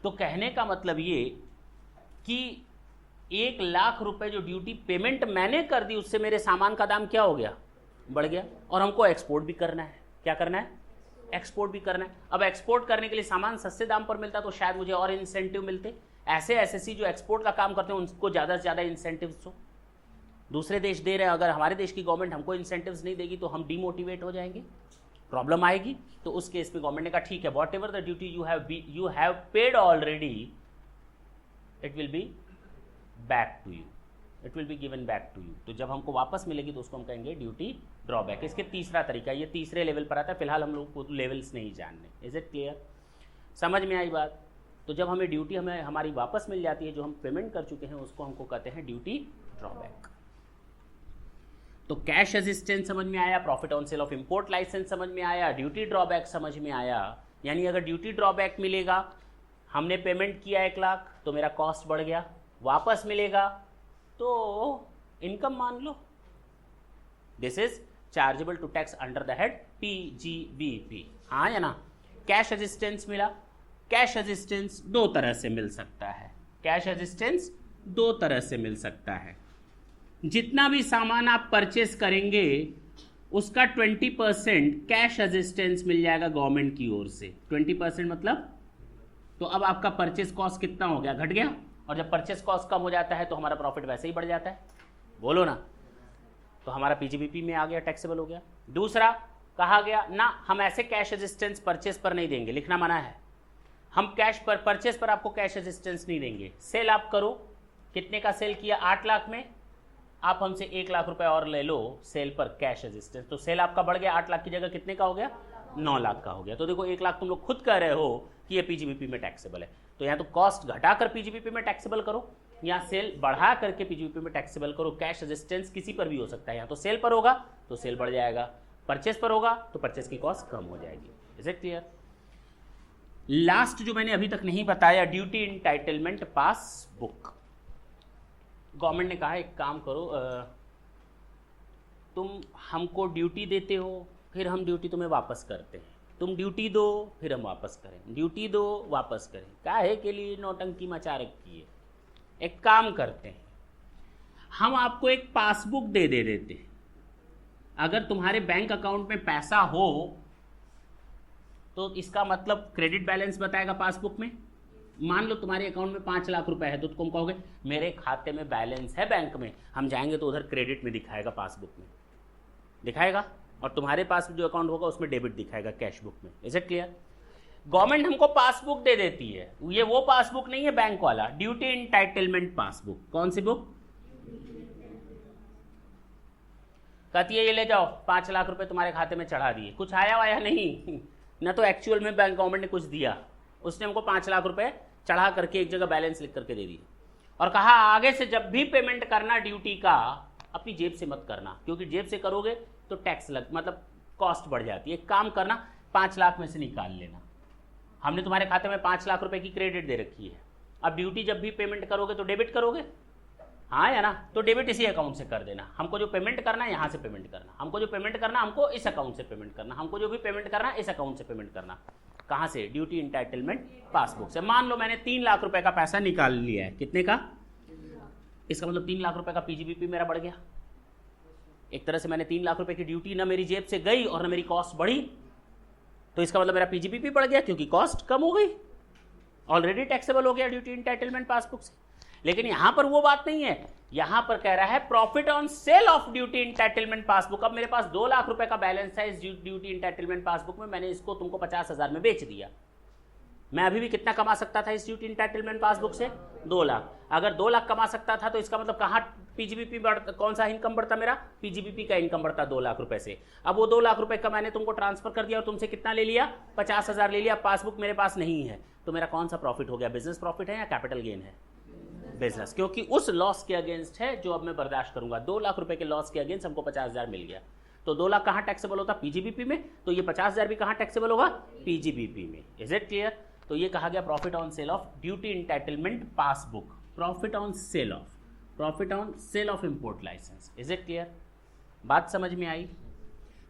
तो कहने का मतलब ये कि 1 लाख रुपए जो ड्यूटी पेमेंट मैंने कर दी, उससे मेरे सामान का दाम क्या हो गया, बढ़ गया। और हमको एक्सपोर्ट भी करना है। क्या करना है? एक्सपोर्ट भी करना है। अब एक्सपोर्ट करने के लिए सामान सस्ते दाम पर मिलता तो शायद मुझे और इंसेंटिव मिलते। ऐसे एसएससी जो एक्सपोर्ट का काम करते हैं उनको ज़्यादा से ज़्यादा इंसेंटिव्स हो। दूसरे देश दे रहे हैं, अगर हमारे देश की गवर्नमेंट हमको इंसेंटिव्स नहीं देगी तो हम डीमोटिवेट हो जाएंगे, प्रॉब्लम आएगी। तो उस केस में गवर्नमेंट ने कहा ठीक है, whatever the duty you have paid already, it will be back to you, it will be given back to you. तो जब हमको वापस मिलेगी तो उसको हम कहेंगे ड्यूटी ड्रॉबैक। इसके तीसरा तरीका, ये तीसरे लेवल पर आता है, फिलहाल हम लोग को लेवल्स नहीं जानने। Is it clear? समझ में आई बात? तो जब हमें ड्यूटी हमारी वापस मिल जाती है, जो हम पेमेंट कर चुके हैं, उसको हमको कहते हैं ड्यूटी ड्रॉबैक। तो कैश असिस्टेंस समझ में आया, profit on sale of import licence समझ में आया, ड्यूटी ड्रॉबैक समझ में आया। यानी अगर ड्यूटी ड्रॉबैक मिलेगा, हमने पेमेंट किया 1 लाख तो मेरा कॉस्ट बढ़ गया, वापस मिलेगा तो इनकम मान लो। This is chargeable to tax under the head PGBP. हाँ या ना? कैश असिस्टेंस मिला। कैश असिस्टेंस 2 तरह से मिल सकता है। कैश असिस्टेंस 2 तरह से मिल सकता है। जितना भी सामान आप परचेस करेंगे उसका 20% कैश असिस्टेंस मिल जाएगा गवर्नमेंट की ओर से। 20% मतलब, तो अब आपका परचेस कॉस्ट कितना हो गया, घट गया। और जब परचेस कॉस्ट कम हो जाता है तो हमारा प्रॉफिट वैसे ही बढ़ जाता है, बोलो ना। तो हमारा पीजीबीपी में आ गया, टैक्सेबल हो गया। दूसरा कहा गया ना, हम ऐसे कैश असिस्टेंस परचेस पर नहीं देंगे, लिखना मना है। हम कैश पर परचेस पर आपको कैश असिस्टेंस नहीं देंगे। सेल आप करो, कितने का सेल किया, 8 लाख में, आप हमसे 1 लाख रुपए और ले लो सेल पर कैश असिस्टेंस। तो सेल आपका बढ़ गया, 8 लाख की जगह कितने का हो गया, 9 लाख का हो गया। तो देखो 1 लाख तुम लोग खुद कह रहे हो कि ये पीजीबीपी में टैक्सेबल है, तो यहाँ तो कॉस्ट घटाकर पीजीबीपी में टैक्सेबल करो, यहाँ सेल बढ़ा करके पीजीबीपी में टैक्सेबल करो। कैश असिस्टेंस किसी पर भी हो सकता है, यहाँ तो सेल पर होगा तो सेल बढ़ जाएगा, परचेस पर होगा तो परचेस की कॉस्ट कम हो जाएगी। Is it clear? लास्ट जो मैंने अभी तक नहीं बताया, ड्यूटी इंटाइटलमेंट पासबुक। गवर्नमेंट ने कहा एक काम करो, तुम हमको ड्यूटी देते हो, फिर हम ड्यूटी तुम्हें वापस करते हैं। तुम ड्यूटी दो, फिर हम वापस करें, ड्यूटी दो, वापस करें। काहे के लिए नौटंकी मचा रखी है? एक काम करते हैं, हम आपको एक पासबुक दे देते हैं। अगर तुम्हारे बैंक अकाउंट में पैसा हो तो इसका मतलब क्रेडिट बैलेंस बताएगा पासबुक में। मान लो तुम्हारे अकाउंट में 5 लाख रुपए है, तो तुम कहोगे मेरे खाते में बैलेंस है बैंक में। हम जाएंगे तो उधर क्रेडिट में दिखाएगा, पासबुक में दिखाएगा, और तुम्हारे पास जो अकाउंट होगा उसमें डेबिट दिखाएगा कैश बुक में। Is it clear? गवर्नमेंट हमको पासबुक दे देती है, ये वो पासबुक नहीं है बैंक वाला, ड्यूटी इंटाइटलमेंट पासबुक। कौन सी बुक? कहती है ये ले जाओ, 5 लाख रुपए तुम्हारे खाते में चढ़ा दिए, कुछ आया वाया नहीं ना, तो एक्चुअल में बैंक गवर्नमेंट ने कुछ दिया, उसने हमको 5 लाख रुपए चढ़ा करके एक जगह बैलेंस लिख करके दे दिए, और कहा आगे से जब भी पेमेंट करना ड्यूटी का, अपनी जेब से मत करना, क्योंकि जेब से करोगे तो टैक्स मतलब कॉस्ट बढ़ जाती है। एक काम करना, 5 लाख में से निकाल लेना। हमने तुम्हारे खाते में 5 लाख रुपए की क्रेडिट दे रखी है। अब ड्यूटी जब भी पेमेंट करोगे तो डेबिट करोगे, हाँ या ना? तो डेबिट इसी अकाउंट से कर देना। हमको जो पेमेंट करना है यहाँ से पेमेंट करना, हमको जो पेमेंट करना हमको इस अकाउंट से पेमेंट करना, हमको जो भी पेमेंट करना इस अकाउंट से पेमेंट करना। कहाँ से? ड्यूटी इंटाइटलमेंट पासबुक से। मान लो मैंने 3 लाख रुपए का पैसा निकाल लिया है। कितने का? इसका मतलब 3 लाख रुपए का पीजीबीपी मेरा बढ़ गया। एक तरह से मैंने 3 लाख रुपए की ड्यूटी ना मेरी जेब से गई और ना मेरी कॉस्ट बढ़ी, तो इसका मतलब मेरा पीजीबीपी बढ़ गया क्योंकि कॉस्ट कम हो गई, ऑलरेडी टैक्सेबल हो गया ड्यूटी इंटाइटलमेंट पासबुक से। लेकिन यहां पर वो बात नहीं है, यहां पर कह रहा है profit on sale of duty entitlement passbook. अब मेरे पास 2 लाख रुपए का बैलेंस है इस ड्यूटी इंटाइटलमेंट पासबुक में, मैंने इसको तुमको 50,000 में बेच दिया। मैं अभी भी कितना कमा सकता था इस ड्यूटी इंटाइटलमेंट पासबुक से? 2 लाख। अगर 2 लाख कमा सकता था तो इसका मतलब कहाँ पीजीबीपी बढ़ता, कौन सा इनकम बढ़ता? मेरा पीजीबीपी का इनकम बढ़ता 2 लाख रुपए से। अब वो 2 लाख रुपए का मैंने तुमको ट्रांसफर कर दिया और तुमसे कितना ले लिया? 50,000 ले लिया। पासबुक मेरे पास नहीं है, तो मेरा कौन सा प्रॉफिट हो गया? बिजनेस प्रॉफिट है या कैपिटल गेन है? बिजनेस, क्योंकि उस लॉस के अगेंस्ट है जो अब मैं बर्दाश्त करूंगा। 2 लाख रुपए के लॉस के अगेंस्ट हमको 50,000 मिल गया, तो 2 लाख कहाँ टैक्सेबल होता? पीजीबीपी में। तो ये 50,000 भी कहाँ टैक्सेबल होगा? पीजीबीपी में। Is it clear? तो ये कहा गया profit on sale of duty entitlement passbook, profit on sale of import licence. Is it clear? बात समझ में आई?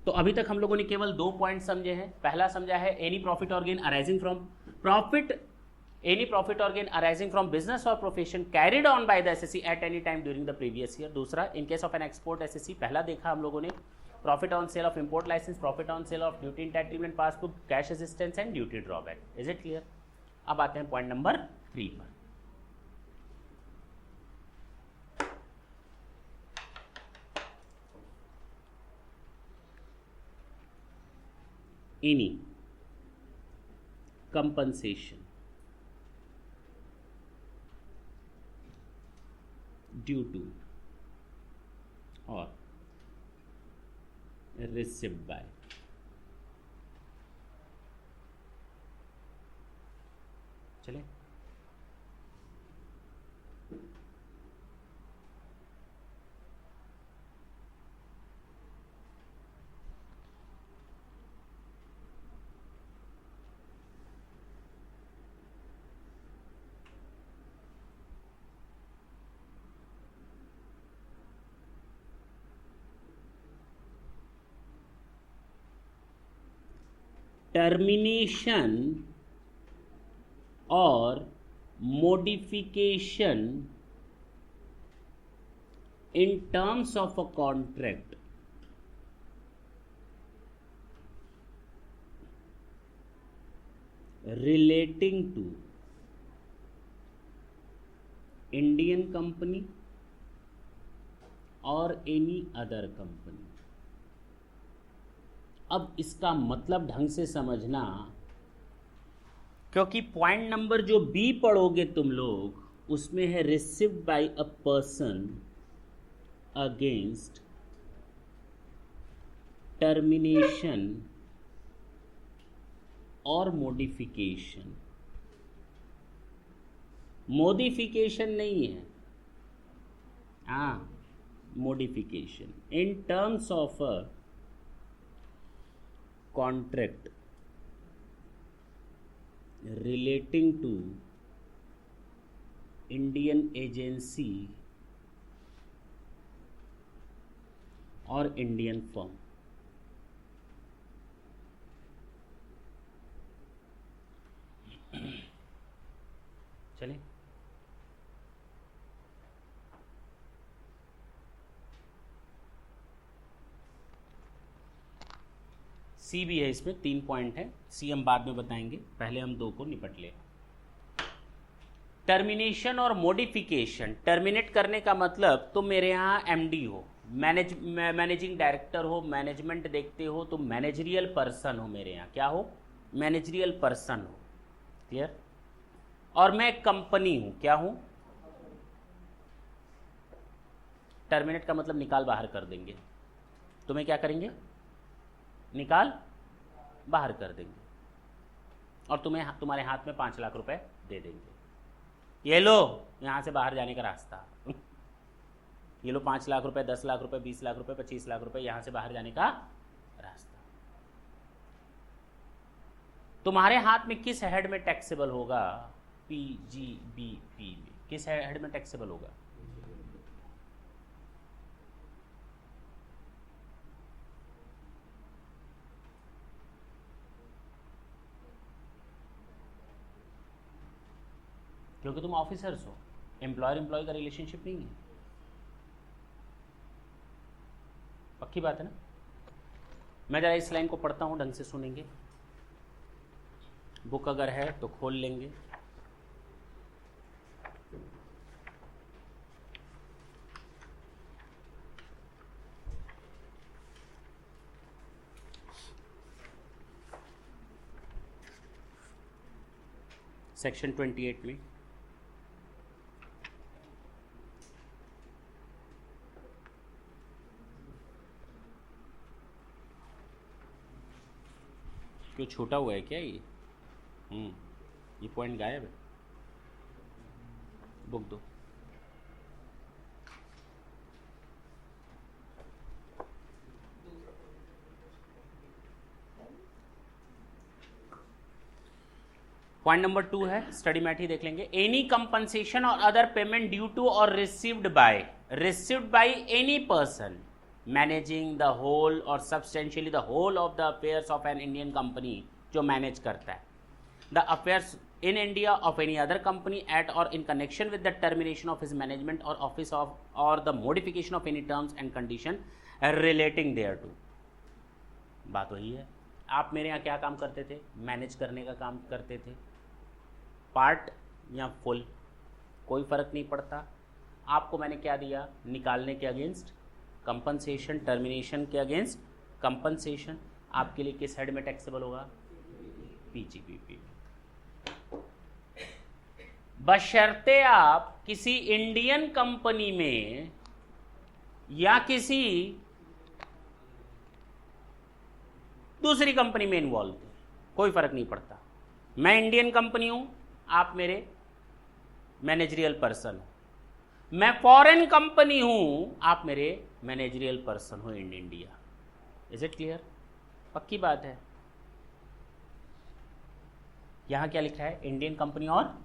तो अभी तक हम लोगों ने केवल 2 पॉइंट समझे हैं। पहला समझा है any profit or gain arising from any profit or gain arising from business or profession carried on by the SSC at any time during the previous year। दूसरा, in case of an export SSC, पहला देखा हम लोगों ने profit on sale of import licence, profit on sale of duty entitlement passbook, cash assistance and duty drawback. Is it clear? अब आते हैं पॉइंट नंबर 3 पर। Any compensation due to or received by चले termination or modification in terms of a contract relating to Indian company or any other company। अब इसका मतलब ढंग से समझना, क्योंकि पॉइंट नंबर जो बी पढ़ोगे तुम लोग उसमें है received by a person against termination और मॉडिफिकेशन। मॉडिफिकेशन नहीं है, हाँ modification in terms of a contract relating to Indian agency और Indian firm। चले सी भी है, इसमें 3 पॉइंट है। सी हम बाद में बताएंगे, पहले हम 2 को निपट ले। टर्मिनेशन और मॉडिफिकेशन। टर्मिनेट करने का मतलब तुम मेरे यहाँ एमडी हो, मैनेजिंग डायरेक्टर हो, मैनेजमेंट देखते हो, तुम मैनेजरियल पर्सन हो मेरे यहाँ। क्या हो? मैनेजरियल पर्सन हो। क्लियर? और मैं कंपनी हूँ। क्या हूँ? टर्मिनेट का मतलब निकाल बाहर कर देंगे। तुम्हें क्या करेंगे? निकाल बाहर कर देंगे और तुम्हारे हाथ में 5 लाख रुपए दे देंगे। ये लो यहाँ से बाहर जाने का रास्ता। ये लो 5 लाख रुपए, 10 लाख रुपए, 20 लाख रुपए, 25 लाख रुपए, यहाँ से बाहर जाने का रास्ता। तुम्हारे हाथ में किस हेड में टैक्सेबल होगा? पीजीबीपी में किस हेड में टैक्सेबल होगा? क्योंकि तुम ऑफिसर्स हो, एम्प्लॉयर एम्प्लॉय का रिलेशनशिप नहीं है। पक्की बात है ना? मैं जरा इस लाइन को पढ़ता हूं, ढंग से सुनेंगे। बुक अगर है तो खोल लेंगे। सेक्शन 28 में क्यों छोटा हुआ है क्या ये? ये पॉइंट गायब है। बुक दो। पॉइंट नंबर 2 है, स्टडी मैट ही देख लेंगे। एनी कंपनसेशन और अदर पेमेंट ड्यू टू और received by any person managing the whole और substantially the whole of the affairs of an Indian company, जो मैनेज करता है the affairs in India of any other company at और in connection with the termination of his management और ऑफिस ऑफ और the modification of any terms and condition relating thereto. बात वही है। आप मेरे यहाँ क्या काम करते थे? मैनेज करने का काम करते थे, पार्ट या फुल, कोई फर्क नहीं पड़ता। आपको मैंने क्या दिया? निकालने के अगेंस्ट कंपनसेशन, टर्मिनेशन के अगेंस्ट कंपनसेशन। आपके लिए किस हेड में टैक्सेबल होगा? पीजीबीपी। बशर्ते आप किसी इंडियन कंपनी में या किसी दूसरी कंपनी में इन्वॉल्व थे, कोई फर्क नहीं पड़ता। मैं इंडियन कंपनी हूं, आप मेरे मैनेजरियल पर्सन हो। मैं फॉरेन कंपनी हूं, आप मेरे मैनेजरियल पर्सन हो in India. Is it clear? पक्की बात है। यहां क्या लिखा है? इंडियन कंपनी और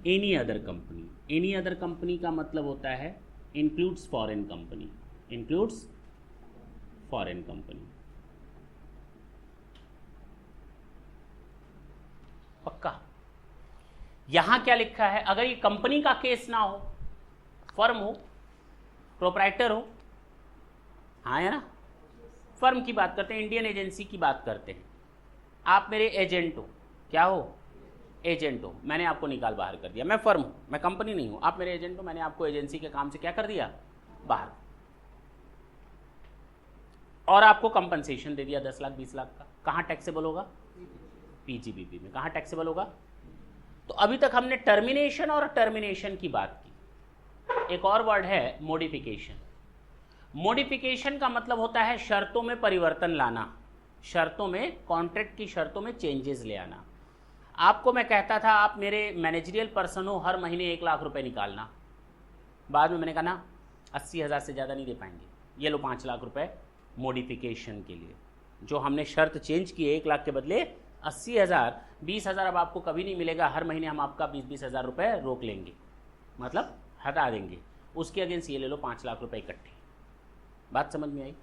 any other company. Any other company का मतलब होता है includes foreign company, includes foreign company. पक्का? यहां क्या लिखा है? अगर ये कंपनी का केस ना हो, फर्म हो, प्रोप्राइटर हो, हाँ है ना, फर्म की बात करते हैं, इंडियन एजेंसी की बात करते हैं। आप मेरे एजेंट हो, क्या हो? एजेंट हो। मैंने आपको निकाल बाहर कर दिया, मैं फर्म हूं, मैं कंपनी नहीं हूं। आप मेरे एजेंट हो, मैंने आपको एजेंसी के काम से क्या कर दिया? बाहर। और आपको कंपनसेशन दे दिया 10 लाख 20 लाख का। कहां टैक्सेबल होगा? पीजीबीपी में। कहां टैक्सेबल होगा? तो अभी तक हमने टर्मिनेशन और टर्मिनेशन की बात की। एक और वर्ड है मॉडिफिकेशन। मॉडिफिकेशन का मतलब होता है शर्तों में परिवर्तन लाना, शर्तों में, कॉन्ट्रैक्ट की शर्तों में चेंजेस ले आना। आपको मैं कहता था आप मेरे मैनेजरियल पर्सन हो, हर महीने 1 लाख रुपए निकालना। बाद में मैंने कहा ना 80,000 से ज़्यादा नहीं दे पाएंगे, ये लो 5 लाख रुपए मॉडिफिकेशन के लिए। जो हमने शर्त चेंज की 1 लाख के बदले 80,000, 20,000 अब आपको कभी नहीं मिलेगा, हर महीने हम आपका 20-20 हज़ार रुपये रोक लेंगे, मतलब हटा देंगे। उसके अगेंस्ट ये ले लो 5 लाख रुपए इकट्ठे। बात समझ में आई?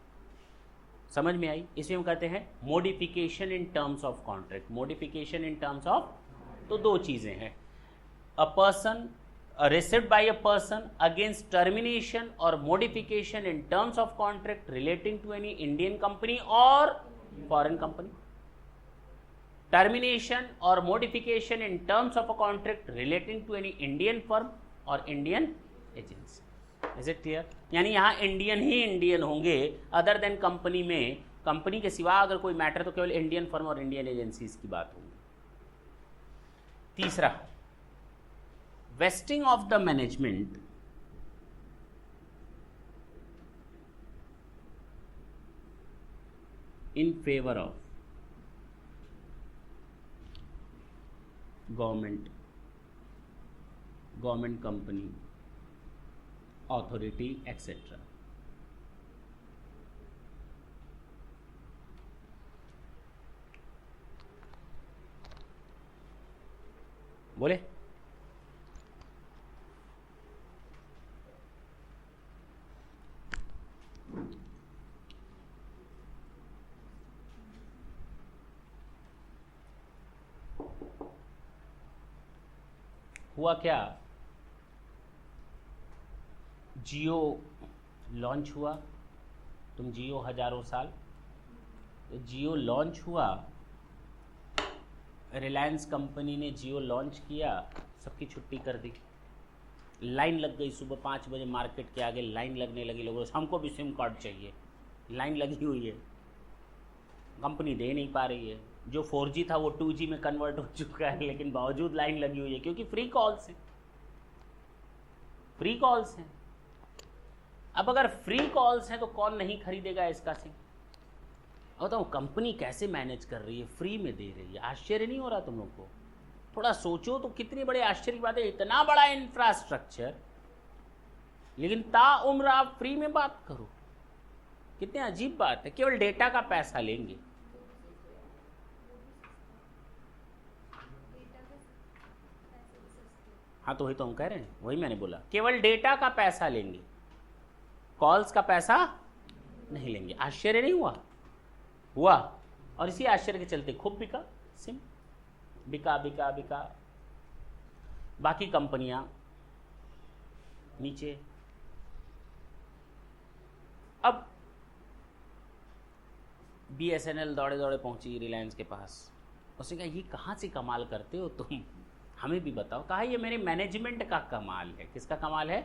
समझ में आई? इसमें हम कहते हैं modification in terms of contract. Modification in terms of, तो 2 चीज़ें हैं, a person received by a person against termination और modification in terms of contract relating to any Indian company और फॉरेन कंपनी। टर्मिनेशन और modification in terms of a contract relating to any Indian firm और Indian agency. Is it clear? यानी यहाँ इंडियन ही इंडियन होंगे, अदर देन कंपनी में, कंपनी के सिवा अगर कोई मैटर तो केवल इंडियन फर्म और इंडियन एजेंसीज की बात होगी। तीसरा, wasting of the management in favour of government company, authority etc. बोले। हुआ क्या, जियो लॉन्च हुआ, तुम जियो हजारों साल, तो जियो लॉन्च हुआ, रिलायंस कंपनी ने जियो लॉन्च किया, सबकी छुट्टी कर दी, लाइन लग गई, सुबह 5 बजे मार्केट के आगे लाइन लगने लगी, लोगों हमको भी सिम कार्ड चाहिए, लाइन लगी हुई है, कंपनी दे नहीं पा रही है, जो 4G था वो 2G में कन्वर्ट हो चुका है, लेकिन बावजूद लाइन लगी हुई है, क्योंकि फ्री कॉल्स हैं, फ्री कॉल्स हैं। अब अगर फ्री कॉल्स हैं तो कौन नहीं खरीदेगा इसका सिम? अब बताओ कंपनी कैसे मैनेज कर रही है, फ्री में दे रही है, आश्चर्य नहीं हो रहा तुम लोग को? थोड़ा सोचो तो कितनी बड़ी आश्चर्य की बात है, इतना बड़ा इंफ्रास्ट्रक्चर लेकिन ताउम्र आप फ्री में बात करो, कितनी अजीब बात है, केवल डेटा का पैसा लेंगे। हाँ तो वही तो हम कह रहे हैं, वही मैंने बोला, केवल डेटा का पैसा लेंगे, कॉल्स का पैसा नहीं लेंगे। आश्चर्य नहीं हुआ? हुआ। और इसी आश्चर्य के चलते खूब बिका सिम, बिका बिका बिका, बाकी कंपनियां नीचे। अब BSNL दौड़े दौड़े पहुंची रिलायंस के पास, उसने कहा ये कहाँ से कमाल करते हो तुम, हमें भी बताओ। कहा ये मेरे मैनेजमेंट का कमाल है। किसका कमाल है?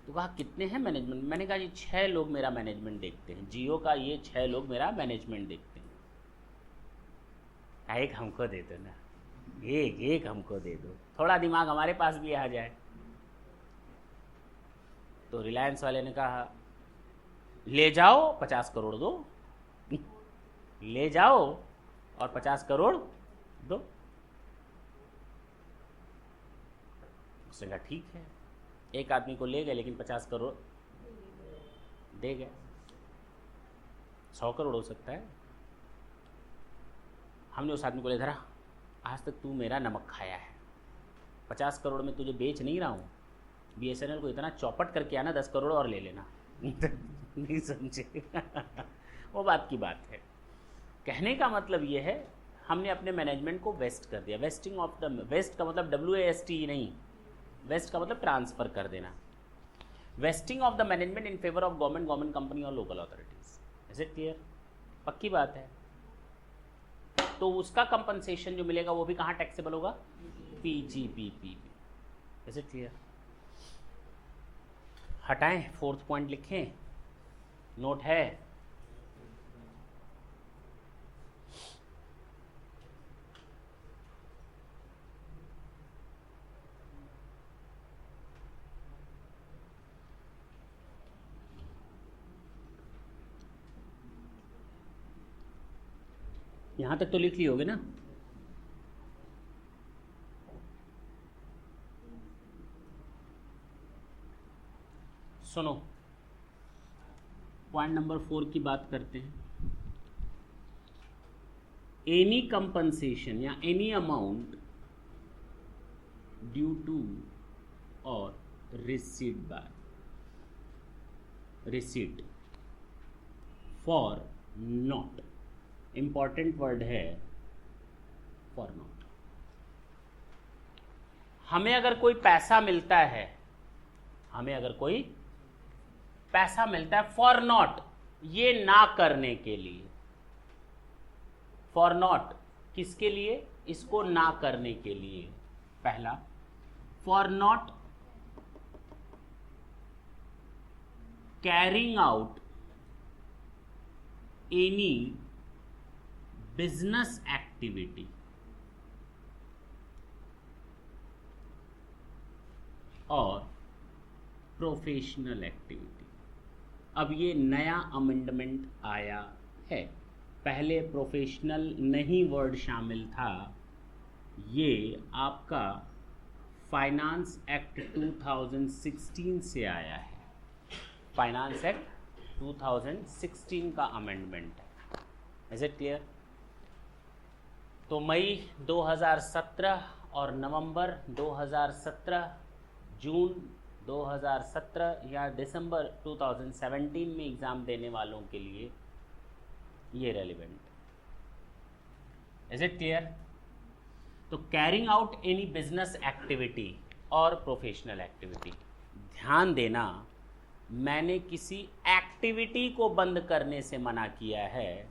तो कहा कितने हैं मैनेजमेंट? मैंने कहा ये 6 लोग मेरा मैनेजमेंट देखते हैं, जियो का ये 6 लोग मेरा मैनेजमेंट देखते हैं। एक हमको दे दो ना, एक हमको दे दो, थोड़ा दिमाग हमारे पास भी आ जाए। तो रिलायंस वाले ने कहा ले जाओ 50 करोड़ दो, ले जाओ और 50 करोड़ दो। उसने कहा ठीक है, एक आदमी को ले गए लेकिन 50 करोड़ दे गए। 100 करोड़ हो सकता है। हमने उस आदमी को ले धरा, आज तक तू मेरा नमक खाया है, 50 करोड़ में तुझे बेच नहीं रहा हूँ, BSNL को इतना चौपट करके आना, 10 करोड़ और ले लेना। नहीं समझे? वो बात की बात है। कहने का मतलब ये है, हमने अपने मैनेजमेंट को वेस्ट कर दिया। वेस्टिंग ऑफ द, वेस्ट का मतलब WAST नहीं, वेस्ट का मतलब ट्रांसफर कर देना। Vesting of the management in favour of government company और local authorities. Is it clear? पक्की बात है। तो उसका कंपनसेशन जो मिलेगा वो भी कहाँ टैक्सेबल होगा? PGBP। Is it clear? हटाएं, 4th पॉइंट लिखें, नोट है। यहां तक तो लिख ली होगे ना? सुनो, पॉइंट नंबर 4 की बात करते हैं। एनी कंपनसेशन या एनी अमाउंट ड्यू टू और receipt for not, important word है फॉर नॉट। हमें अगर कोई पैसा मिलता है, हमें अगर कोई पैसा मिलता है फॉर नॉट, ये ना करने के लिए। फॉर नॉट किसके लिए? इसको ना करने के लिए। पहला, for not carrying out any business activity और प्रोफेशनल एक्टिविटी। अब ये नया अमेंडमेंट आया है, पहले प्रोफेशनल नहीं वर्ड शामिल था। ये आपका फाइनेंस एक्ट 2016 से आया है। फाइनेंस एक्ट 2016 का अमेंडमेंट है। Is it clear? तो मई 2017 और नवंबर 2017, जून 2017 या दिसंबर 2017 में एग्ज़ाम देने वालों के लिए ये रेलिवेंट। Is it clear? तो carrying out any business activity और प्रोफेशनल एक्टिविटी, ध्यान देना मैंने किसी एक्टिविटी को बंद करने से मना किया है।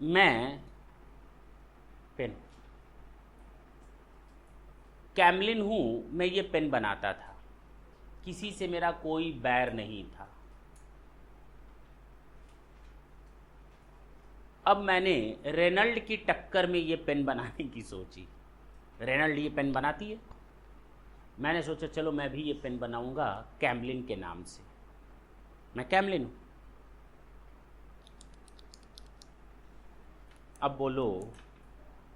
मैं पेन कैमलिन हूं, मैं ये पेन बनाता था, किसी से मेरा कोई बैर नहीं था। अब मैंने रेनल्ड की टक्कर में ये पेन बनाने की सोची। रेनल्ड ये पेन बनाती है, मैंने सोचा चलो मैं भी ये पेन बनाऊंगा कैमलिन के नाम से। मैं कैमलिन हूं। अब बोलो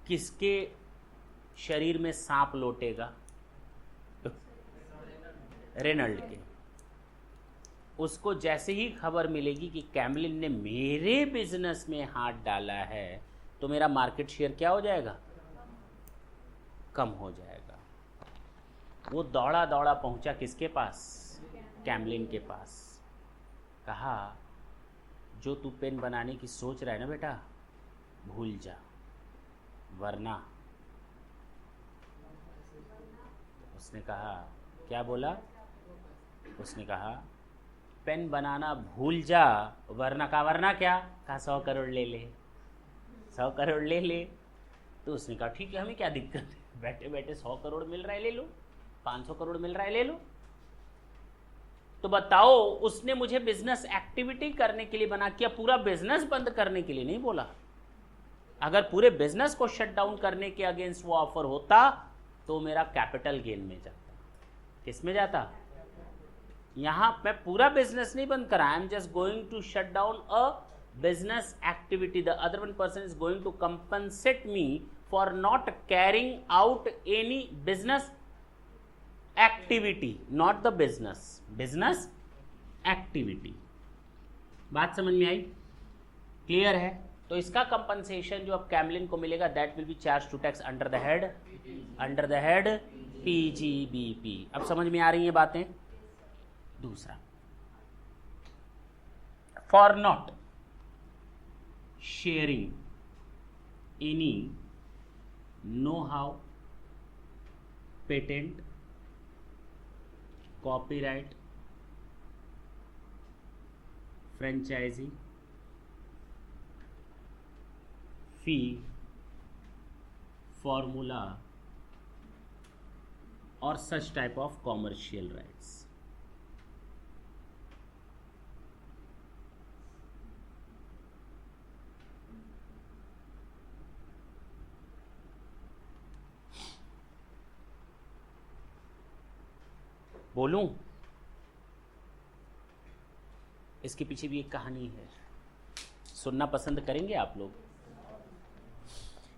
किसके शरीर में सांप लौटेगा? रेनल्ड के। उसको जैसे ही खबर मिलेगी कि कैमलिन ने मेरे बिजनेस में हाथ डाला है तो मेरा मार्केट शेयर क्या हो जाएगा? कम हो जाएगा। वो दौड़ा दौड़ा पहुंचा किसके पास? कैमलिन के पास। कहा जो तू पेन बनाने की सोच रहा है ना बेटा, भूल जा, वरना। उसने कहा, क्या बोला? उसने कहा पेन बनाना भूल जा, वरना। का वरना क्या? कहा 100 करोड़ ले ले, 100 करोड़ ले ले। तो उसने कहा ठीक है, हमें क्या दिक्कत है, बैठे बैठे 100 करोड़ मिल रहा है ले लो, 500 करोड़ मिल रहा है ले लो। तो बताओ, उसने मुझे बिजनेस एक्टिविटी करने के लिए बना किया, पूरा बिजनेस बंद करने के लिए नहीं बोला। अगर पूरे बिजनेस को शट डाउन करने के अगेंस्ट वो ऑफर होता तो मेरा कैपिटल गेन में जाता। किस में जाता? यहां मैं पूरा बिजनेस नहीं बंद करा, I am just going to shut down a business activity. The other one person is going to compensate me for not carrying out any business activity, not the business activity. बात समझ में आई? क्लियर है? तो इसका कंपनसेशन जो अब कैमलिन को मिलेगा, that will be charge to tax under the head PGBP. अब समझ में आ रही हैं बातें? दूसरा, for not sharing any know how, patent, copyright, franchisee, fee, formula और such type of commercial rights. बोलूं? इसके पीछे भी एक कहानी है, सुनना पसंद करेंगे आप लोग?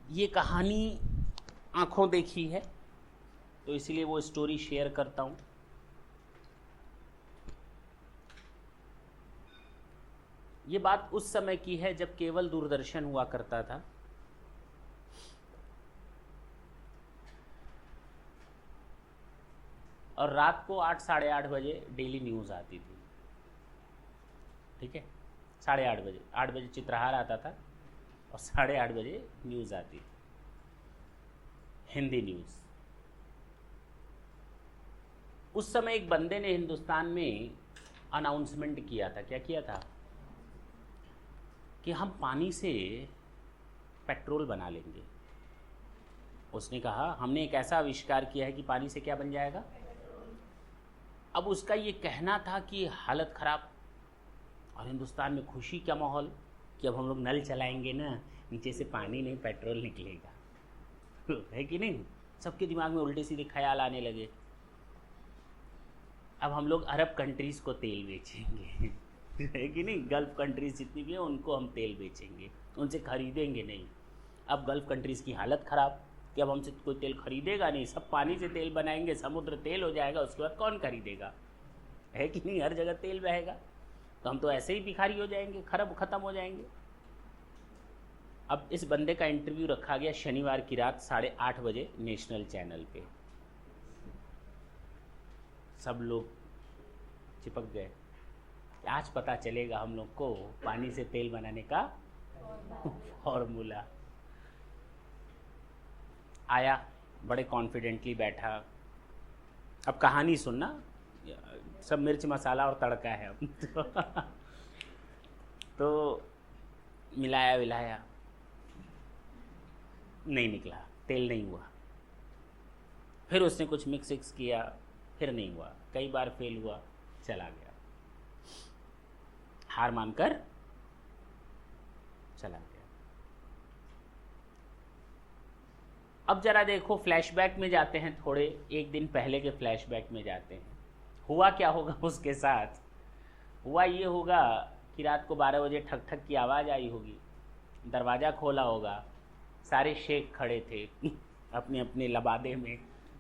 ये कहानी आंखों देखी है तो इसलिए वो स्टोरी शेयर करता हूं। ये बात उस समय की है जब केवल दूरदर्शन हुआ करता था। और रात को 8 साढ़े 8 बजे डेली न्यूज़ आती थी। ठीक है, 8:30 बजे, 8 बजे चित्रहार आता था और 8:30 बजे न्यूज़ आती थी, हिंदी न्यूज़। उस समय एक बंदे ने हिंदुस्तान में अनाउंसमेंट किया था। क्या किया था? कि हम पानी से पेट्रोल बना लेंगे। उसने कहा हमने एक ऐसा आविष्कार किया है कि पानी से क्या बन जाएगा। अब उसका ये कहना था कि हालत ख़राब, और हिंदुस्तान में खुशी का माहौल कि अब हम लोग नल चलाएंगे ना, नीचे से पानी नहीं पेट्रोल निकलेगा। है कि नहीं? सबके दिमाग में उल्टे सीधे ख्याल आने लगे। अब हम लोग अरब कंट्रीज़ को तेल बेचेंगे। है कि नहीं? गल्फ़ कंट्रीज़ जितनी भी हैं उनको हम तेल बेचेंगे, उनसे खरीदेंगे नहीं। अब गल्फ़ कंट्रीज़ की हालत ख़राब कि अब हमसे कोई तेल खरीदेगा नहीं, सब पानी से तेल बनाएंगे, समुद्र तेल हो जाएगा, उसके बाद कौन खरीदेगा? है कि नहीं? हर जगह तेल बहेगा तो हम तो ऐसे ही भिखारी हो जाएंगे, खत्म हो जाएंगे। अब इस बंदे का इंटरव्यू रखा गया शनिवार की रात 8:30 बजे नेशनल चैनल पे। सब लोग चिपक गए, आज पता चलेगा हम लोग को पानी से तेल बनाने का फॉर्मूला। आया, बड़े कॉन्फिडेंटली बैठा। अब कहानी सुनना, सब मिर्च मसाला और तड़का है अब तो मिलाया विलाया, नहीं निकला, तेल नहीं हुआ। फिर उसने कुछ मिक्स विक्स किया, फिर नहीं हुआ, कई बार फेल हुआ, चला गया, हार मानकर चला गया। अब जरा देखो, फ्लैशबैक में जाते हैं, थोड़े एक दिन पहले के फ्लैशबैक में जाते हैं। हुआ क्या होगा उसके साथ? हुआ ये होगा कि रात को 12 बजे ठक ठक की आवाज़ आई होगी, दरवाज़ा खोला होगा, सारे शेख खड़े थे अपने अपने लबादे में,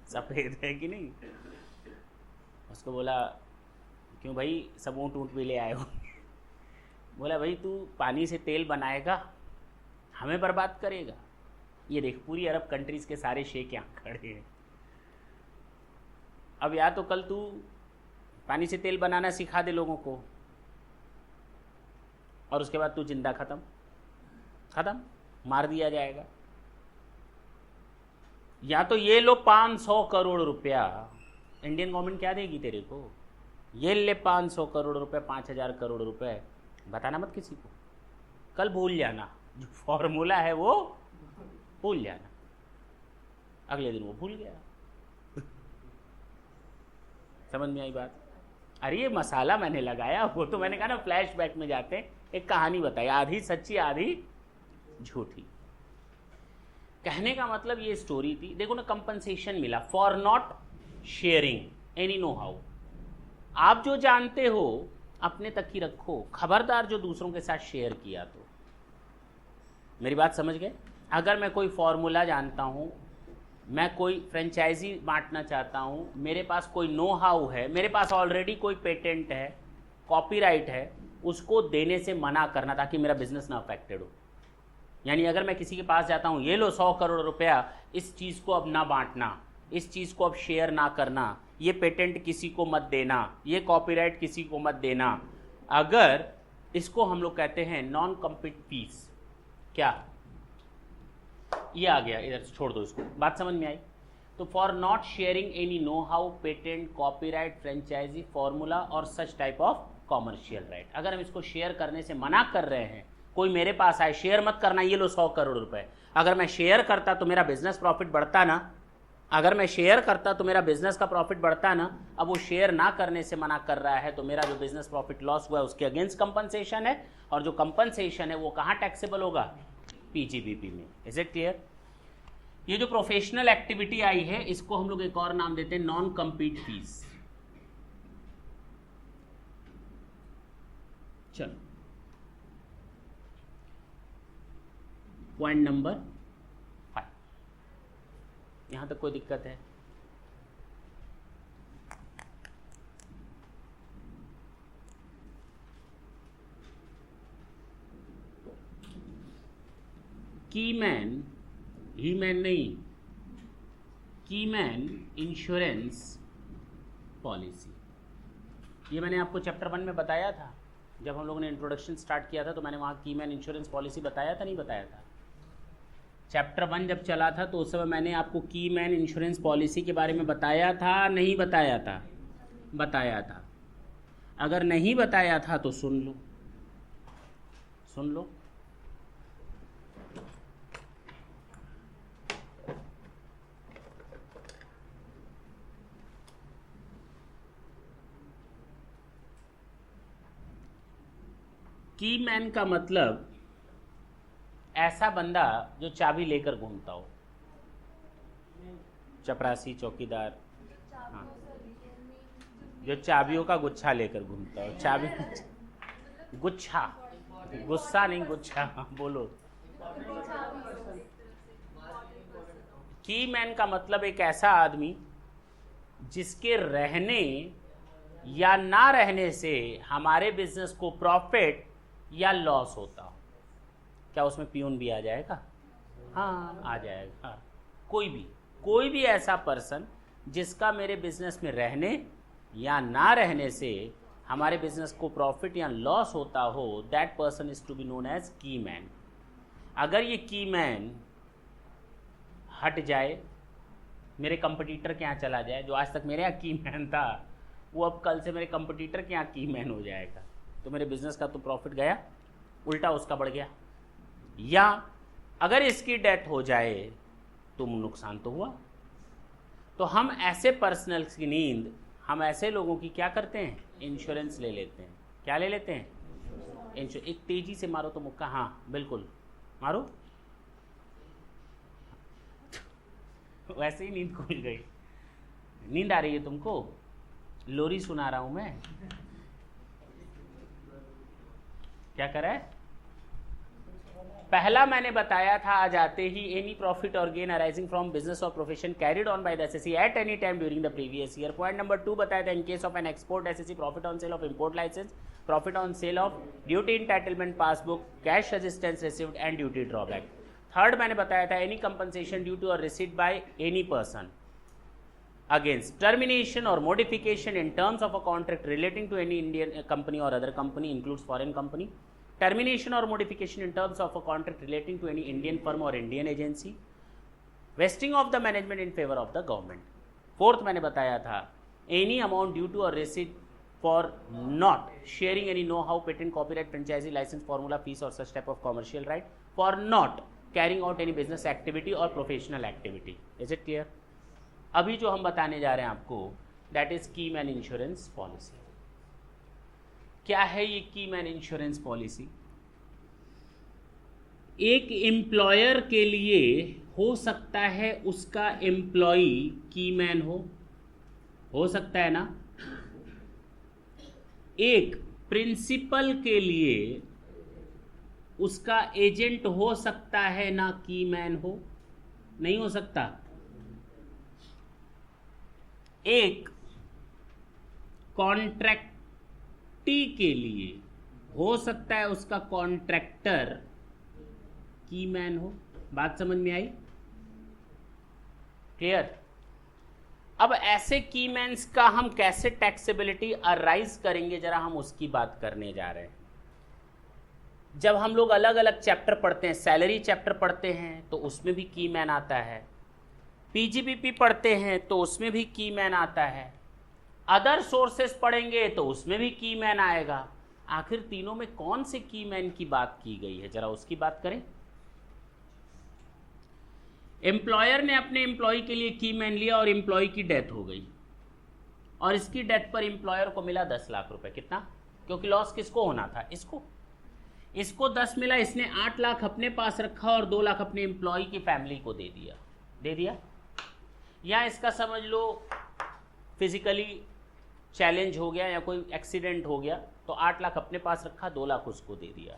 सफ़ेद है कि नहीं। उसको बोला, क्यों भाई, सब ऊँट ऊँट भी ले आए हो? बोला, भाई तू पानी से तेल बनाएगा, हमें बर्बाद करेगा। ये देख, पूरी अरब कंट्रीज़ के सारे शेख यहाँ खड़े हैं। अब या तो कल तू पानी से तेल बनाना सिखा दे लोगों को, और उसके बाद तू जिंदा खत्म, मार दिया जाएगा, या तो ये लो 500 करोड़ रुपया, इंडियन गवर्नमेंट क्या देगी तेरे को, ये ले 500 करोड़ रुपए, 5000 करोड़ रुपए, बताना मत किसी को, कल भूल जाना, जो फॉर्मूला है वो भूल जाना। अगले दिन वो भूल गया समझ में आई बात? अरे ये मसाला मैंने लगाया, वो तो मैंने कहा ना फ्लैशबैक में जाते हैं, एक कहानी बताई, आधी सच्ची आधी झूठी। कहने का मतलब ये स्टोरी थी। देखो ना, कंपनसेशन मिला for not sharing any know how. आप जो जानते हो अपने तक ही रखो, खबरदार जो दूसरों के साथ शेयर किया तो। मेरी बात समझ गए? अगर मैं कोई फॉर्मूला जानता हूँ, मैं कोई फ्रेंचाइजी बांटना चाहता हूँ, मेरे पास कोई नो हाउ है, मेरे पास ऑलरेडी कोई पेटेंट है, कॉपीराइट है, उसको देने से मना करना ताकि मेरा बिजनेस ना अफेक्टेड हो। यानी अगर मैं किसी के पास जाता हूँ, ये लो 100 करोड़ रुपया, इस चीज़ को अब ना बांटना, इस चीज़ को अब शेयर ना करना, ये पेटेंट किसी को मत देना, ये कॉपीराइट किसी को मत देना, अगर इसको हम लोग कहते हैं नॉन कम्पीट फीस। क्या ये आ गया? इधर छोड़ दो इसको, बात समझ में आई? तो for not sharing any know how, patent, copyright, franchisee, formula और such type of commercial right. अगर हम इसको शेयर करने से मना कर रहे हैं, कोई मेरे पास आए, शेयर मत करना, ये लो 100 करोड़ रुपए, अगर मैं शेयर करता तो मेरा बिजनेस प्रॉफिट बढ़ता ना, अगर मैं शेयर करता तो मेरा बिजनेस का प्रॉफिट बढ़ता ना। अब वो शेयर ना करने से मना कर रहा है, तो मेरा जो बिजनेस प्रॉफिट लॉस हुआ है उसके अगेंस्ट कंपनसेशन है, और जो कंपनसेशन है वो कहाँ टैक्सेबल होगा? पीजीबीपी में। Is it clear? ये जो प्रोफेशनल एक्टिविटी आई है, इसको हम लोग एक और नाम देते हैं नॉन कम्पीट फीस। चलो, पॉइंट नंबर 5, यहां तक कोई दिक्कत है? कीमैन, हीमैन नहीं, कीमैन इंश्योरेंस पॉलिसी। ये मैंने आपको चैप्टर 1 में बताया था, जब हम लोगों ने इंट्रोडक्शन स्टार्ट किया था, तो मैंने वहाँ कीमैन इंश्योरेंस पॉलिसी बताया था, नहीं बताया था? चैप्टर 1 जब चला था तो उस समय मैंने आपको कीमैन इंश्योरेंस पॉलिसी के बारे में बताया था, नहीं बताया था? बताया था। अगर नहीं बताया था तो सुन लो, सुन लो। कीमैन का मतलब ऐसा बंदा जो चाबी लेकर घूमता हो, चपरासी, चौकीदार, हाँ, जो चाबियों का गुच्छा लेकर घूमता हो। चाबी गुच्छा, गुस्सा नहीं, गुच्छा, बोलो। कीमैन का मतलब एक ऐसा आदमी जिसके रहने या ना रहने से हमारे बिजनेस को प्रॉफिट या लॉस होता हो। क्या उसमें पियून भी आ जाएगा? हाँ आ जाएगा। हाँ। कोई भी ऐसा पर्सन जिसका मेरे बिजनेस में रहने या ना रहने से हमारे बिजनेस को प्रॉफिट या लॉस होता हो, that person is to be known as key man. अगर ये की मैन हट जाए, मेरे कंपटीटर के यहाँ चला जाए, जो आज तक मेरे यहाँ की मैन था वो अब कल से मेरे कंपटीटर के यहाँ की मैन हो जाएगा, तो मेरे बिजनेस का तो प्रॉफिट गया, उल्टा उसका बढ़ गया। या अगर इसकी डेथ हो जाए तो नुकसान तो हुआ। तो हम ऐसे पर्सनल्स की नींद, हम ऐसे लोगों की क्या करते हैं? इंश्योरेंस ले लेते हैं। क्या ले लेते हैं? एक तेजी से मारो तो मुक्का। हाँ बिल्कुल मारो। वैसे ही नींद खुल गई। नींद आ रही है तुमको? लोरी सुना रहा हूं मैं। क्या कर रहा है? पहला मैंने बताया था आज आते ही, any profit or gain arising from business और profession carried on by the assessee at any time during the previous year. Point number 2 बताया था, in case of an export assessee profit on sale of import licence, profit on sale of duty entitlement passbook, cash assistance received and duty drawback. Third मैंने बताया था, एनी कंपनसेशन ड्यू टू और received by any person against termination or modification in terms of a contract relating to any Indian company or other company, includes foreign company, termination or modification in terms of a contract relating to any Indian firm or Indian agency, vesting of the management in favor of the government. Fourth मैंने बताया था, any amount due to or received for not sharing any know-how, patent, copyright, franchisee license, formula, fees or such type of commercial right, for not carrying out any business activity or professional activity. Is it clear? अभी जो हम बताने जा रहे हैं आपको, दैट इज की मैन इंश्योरेंस पॉलिसी। क्या है ये की मैन इंश्योरेंस पॉलिसी? एक एम्प्लॉयर के लिए हो सकता है उसका एम्प्लॉई की मैन हो सकता है ना। एक प्रिंसिपल के लिए उसका एजेंट हो सकता है ना की मैन हो, नहीं हो सकता। एक कॉन्ट्रैक्टी के लिए हो सकता है उसका कॉन्ट्रैक्टर की मैन हो। बात समझ में आई? क्लियर? अब ऐसे की मैन्स का हम कैसे टैक्सेबिलिटी अराइज करेंगे, जरा हम उसकी बात करने जा रहे हैं। जब हम लोग अलग अलग चैप्टर पढ़ते हैं, सैलरी चैप्टर पढ़ते हैं तो उसमें भी की मैन आता है, पीजीबीपी पढ़ते हैं तो उसमें भी की मैन आता है, अदर सोर्सेस पढ़ेंगे तो उसमें भी की मैन आएगा। आखिर तीनों में कौन से की मैन की बात की गई है, जरा उसकी बात करें। एम्प्लॉयर ने अपने एम्प्लॉय के लिए की मैन लिया और एम्प्लॉय की डेथ हो गई, और इसकी डेथ पर एम्प्लॉयर को मिला 10 लाख रुपए। कितना? क्योंकि लॉस किसको होना था? इसको 10 मिला, इसने 8 लाख अपने पास रखा और 2 लाख अपने एम्प्लॉय की फैमिली को दे दिया। या इसका समझ लो फिजिकली चैलेंज हो गया या कोई एक्सीडेंट हो गया, तो 8 लाख अपने पास रखा, 2 लाख उसको दे दिया।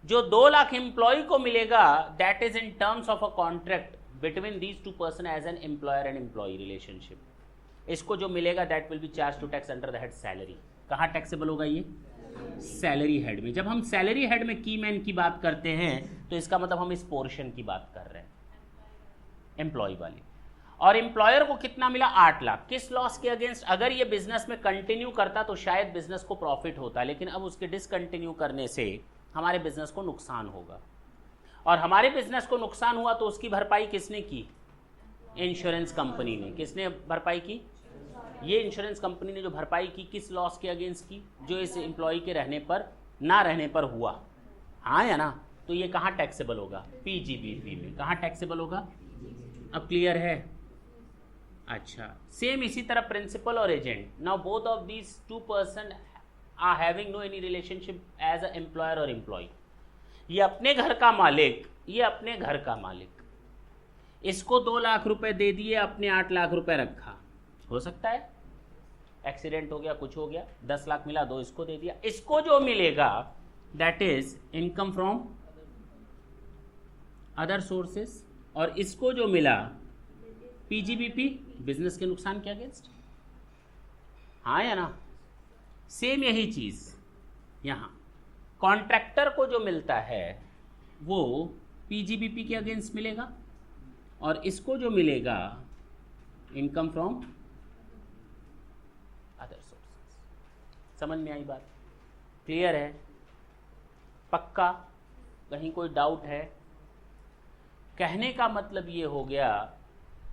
जो 2 लाख एम्प्लॉय को मिलेगा, that is in terms of a contract between these two person as an employer and employee relationship. इसको जो मिलेगा that will be charge to tax under the head salary. कहाँ टैक्सेबल होगा ये? सैलरी हेड में। जब हम सैलरी हेड में की मैन की बात करते हैं तो इसका मतलब हम इस पोर्शन की बात कर रहे हैं, एम्प्लॉय वाली। और एम्प्लॉयर को कितना मिला? 8 लाख। किस लॉस के अगेंस्ट? अगर ये बिजनेस में कंटिन्यू करता तो शायद बिजनेस को प्रॉफिट होता, लेकिन अब उसके डिसकंटिन्यू करने से हमारे बिजनेस को नुकसान होगा, और हमारे बिजनेस को नुकसान हुआ तो उसकी भरपाई किसने की? इंश्योरेंस कंपनी ने। किसने भरपाई की? ये इंश्योरेंस कंपनी ने जो भरपाई की, किस लॉस के अगेंस्ट की? जो इस एम्प्लॉय के रहने पर ना रहने पर हुआ। हाँ या ना? तो ये कहाँ टैक्सेबल होगा? पीजीबीपी में। कहाँ टैक्सेबल होगा? अब क्लियर है? अच्छा, सेम इसी तरह प्रिंसिपल और agent. Now both of these two person are having no any relationship as a employer और एम्प्लॉय। ये अपने घर का मालिक, ये अपने घर का मालिक, इसको 2 लाख रुपए दे दिए, अपने 8 लाख रुपए रखा। हो सकता है एक्सीडेंट हो गया, कुछ हो गया, 10 लाख मिला, 2 इसको दे दिया। इसको जो मिलेगा that is income from other sources, और इसको जो मिला पीजीबीपी, बिजनेस के नुकसान के अगेंस्ट। हाँ या ना? सेम यही चीज यहां कॉन्ट्रैक्टर को जो मिलता है वो पीजीबीपी के अगेंस्ट मिलेगा, और इसको जो मिलेगा इनकम फ्रॉम अदर सोर्सेस। समझ में आई बात? क्लियर है? पक्का? कहीं कोई डाउट है? कहने का मतलब ये हो गया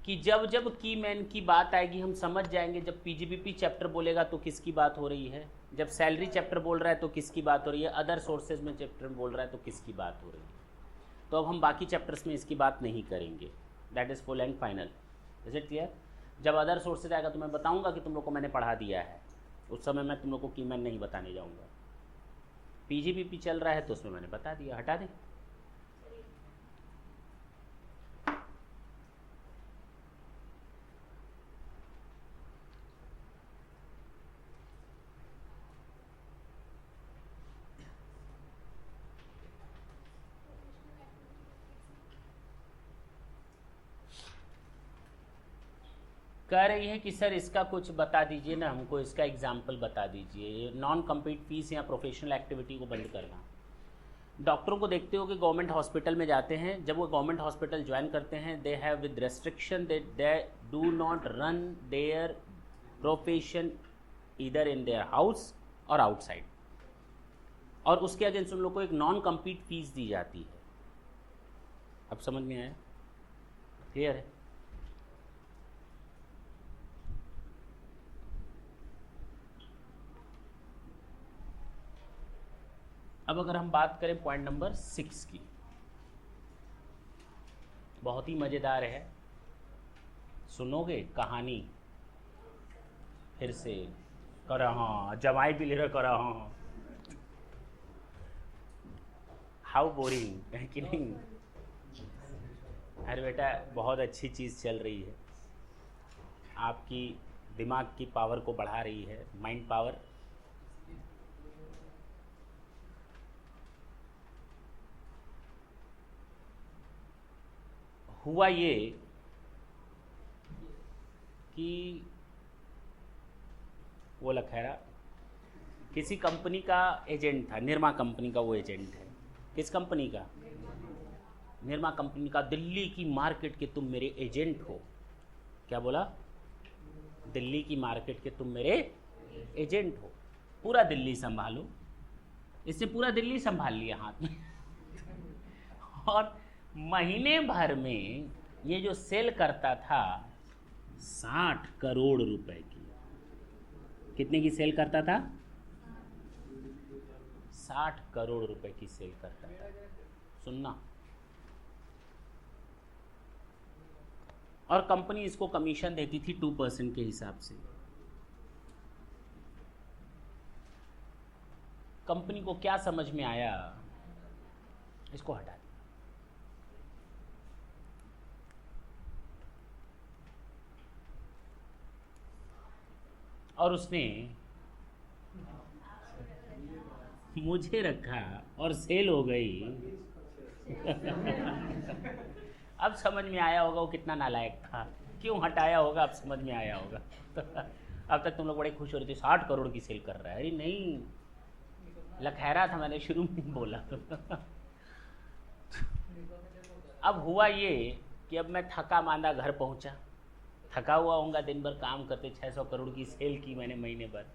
कि जब जब की मैन की बात आएगी हम समझ जाएंगे, जब पीजीबीपी चैप्टर बोलेगा तो किसकी बात हो रही है, जब सैलरी चैप्टर बोल रहा है तो किसकी बात हो रही है, अदर सोर्सेज में चैप्टर बोल रहा है तो किसकी बात हो रही है। तो अब हम बाकी चैप्टर्स में इसकी बात नहीं करेंगे। That is full and final. Is it clear? जब अदर सोर्सेज आएगा तो मैं बताऊंगा कि तुम लोग को मैंने पढ़ा दिया है, उस समय मैं तुम लोग को की मैन नहीं बताने जाऊँगा। पीजीबीपी चल रहा है तो उसमें मैंने बता दिया, हटा दें। कह रही है कि सर इसका कुछ बता दीजिए ना हमको, इसका एग्जाम्पल बता दीजिए। ये नॉन कम्पीट फीस या प्रोफेशनल एक्टिविटी को बंद करना। डॉक्टरों को देखते हो कि गवर्नमेंट हॉस्पिटल में जाते हैं, जब वो गवर्नमेंट हॉस्पिटल ज्वाइन करते हैं they have with restriction that they do not run their profession either in their house और आउटसाइड, और उसके अगेंस्ट उन लोग को एक नॉन कम्पीट फीस दी जाती है। अब समझ में आया? क्लियर है? अब अगर हम बात करें पॉइंट नंबर 6 की, बहुत ही मज़ेदार है, सुनोगे कहानी फिर से? कर हाँ, जमाई भी ले रहा कर हाँ, हाउ बोरिंग है कि नहीं? अरे बेटा बहुत अच्छी चीज़ चल रही है, आपकी दिमाग की पावर को बढ़ा रही है, माइंड पावर। हुआ ये कि वो लखैरा किसी कंपनी का एजेंट था, निरमा कंपनी का वो एजेंट है। किस कंपनी का? निरमा कंपनी का। दिल्ली की मार्केट के तुम मेरे एजेंट हो। क्या बोला? दिल्ली की मार्केट के तुम मेरे एजेंट हो, पूरा दिल्ली संभालो। इसने पूरा दिल्ली संभाल लिया हाथ में और महीने भर में ये जो सेल करता था 60 करोड़ रुपए की। कितने की सेल करता था? 60 करोड़ रुपए की सेल करता था। सुनना, और कंपनी इसको कमीशन देती थी 2% के हिसाब से। कंपनी को क्या समझ में आया, इसको हटा दिया। और उसने मुझे रखा और सेल हो गई अब समझ में आया होगा वो कितना नालायक था, क्यों हटाया होगा, अब समझ में आया होगा अब तक तुम लोग बड़े खुश हो रहे थे 60 करोड़ की सेल कर रहा है। अरे नहीं, लखैरा था, मैंने शुरू में बोला अब हुआ ये कि अब मैं थका मांदा घर पहुंचा, थका हुआ होऊंगा, दिन भर काम करते, 600 करोड़ की सेल की मैंने महीने भर।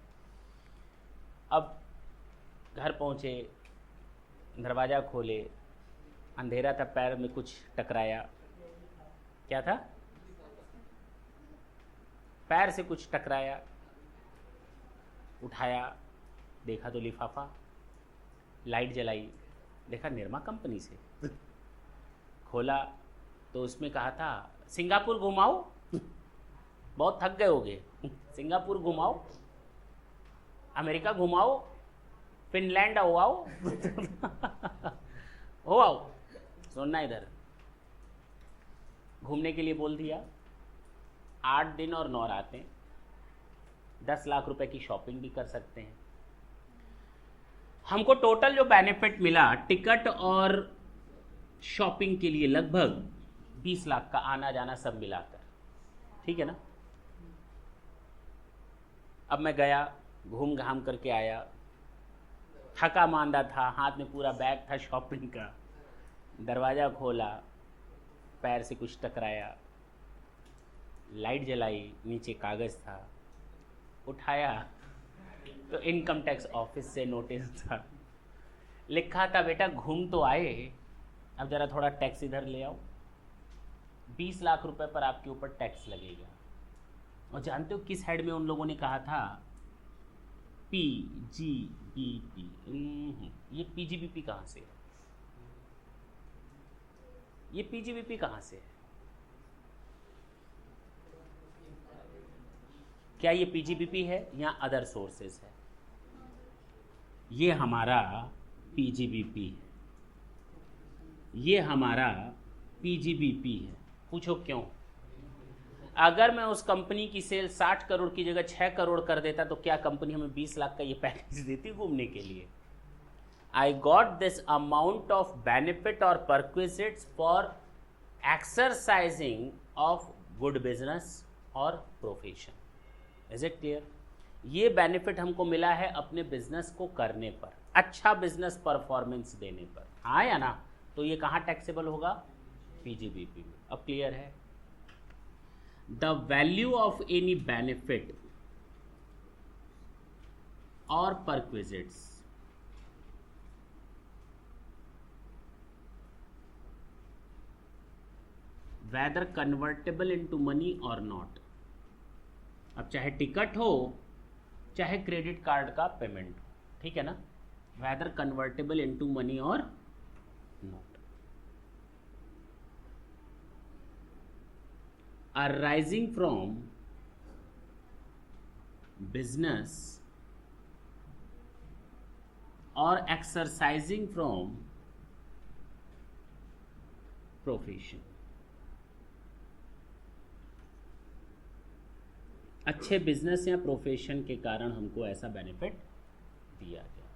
अब घर पहुंचे, दरवाज़ा खोले, अंधेरा था, पैर में कुछ टकराया। क्या था? पैर से कुछ टकराया, उठाया, देखा तो लिफाफा, लाइट जलाई, देखा निरमा कंपनी से। खोला तो उसमें कहा था सिंगापुर घुमाओ, बहुत थक गए होगे, सिंगापुर घुमाओ, अमेरिका घुमाओ, फिनलैंड हो आओ हो आओ। सुनना, इधर घूमने के लिए बोल दिया, 8 दिन और 9 रातें, 10 लाख रुपए की शॉपिंग भी कर सकते हैं। हमको टोटल जो बेनिफिट मिला टिकट और शॉपिंग के लिए लगभग 20 लाख का आना जाना सब मिलाकर, ठीक है ना। अब मैं गया, घूम घाम करके आया, थका मांदा था, हाथ में पूरा बैग था शॉपिंग का, दरवाज़ा खोला, पैर से कुछ टकराया, लाइट जलाई, नीचे कागज़ था, उठाया तो इनकम टैक्स ऑफिस से नोटिस था, लिखा था बेटा घूम तो आए, अब ज़रा थोड़ा टैक्स इधर ले आओ, 20 लाख रुपए पर आपके ऊपर टैक्स लगेगा। और जानते हो किस हेड में उन लोगों ने कहा था? PGBP। ये PGBP कहाँ से है? ये PGBP कहाँ से है? क्या ये PGBP है या अदर सोर्सेस है? ये हमारा PGBP है, ये हमारा PGBP है। पूछो क्यों? अगर मैं उस कंपनी की सेल 60 करोड़ की जगह 6 करोड़ कर देता तो क्या कंपनी हमें 20 लाख का ये पैकेज देती घूमने के लिए? I got this amount of benefit और perquisites for exercising of good business और प्रोफेशन। Is it clear? ये बेनिफिट हमको मिला है अपने बिजनेस को करने पर, अच्छा बिजनेस परफॉर्मेंस देने पर, हाँ या ना? तो ये कहाँ टैक्सेबल होगा? PGBP में। अब क्लियर है? The value of any benefit और perquisites whether convertible into money or not। अब चाहे टिकट हो चाहे क्रेडिट कार्ड का पेमेंट हो, ठीक है ना? whether convertible into money or not, arising from business or exercising from profession। अच्छे बिजनेस या प्रोफेशन के कारण हमको ऐसा बेनिफिट दिया गया।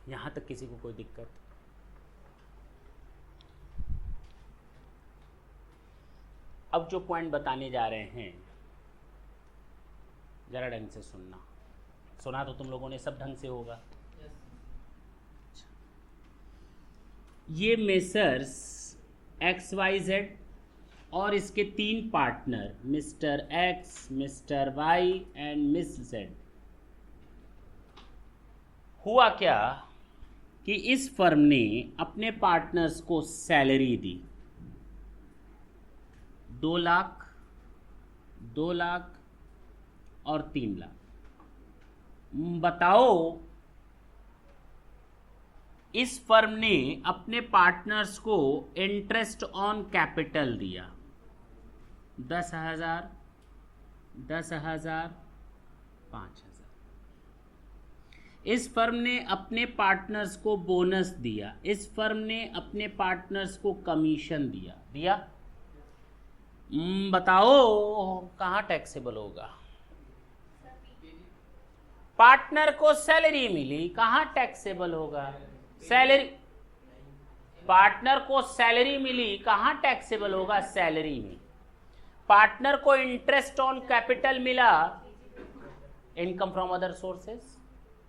यहां तक किसी को कोई दिक्कत? अब जो पॉइंट बताने जा रहे हैं जरा ढंग से सुनना। सुना तो तुम लोगों ने सब ढंग से होगा। ये मेसर्स XYZ और इसके 3 partner mister X, mister Y and miss Z। हुआ क्या कि इस फर्म ने अपने पार्टनर्स को सैलरी दी 2 लाख, 2 लाख और 3 लाख। बताओ इस फर्म ने अपने पार्टनर्स को इंटरेस्ट ऑन कैपिटल दिया 10,000, 10,000, 5,000। इस फर्म ने अपने पार्टनर्स को बोनस दिया, इस फर्म ने अपने पार्टनर्स को कमीशन दिया। बताओ कहाँ टैक्सेबल होगा? पार्टनर को सैलरी मिली, कहाँ टैक्सेबल होगा? सैलरी, पार्टनर को सैलरी मिली, कहाँ टैक्सेबल होगा? सैलरी में। पार्टनर को इंटरेस्ट ऑन कैपिटल मिला, income from other sources.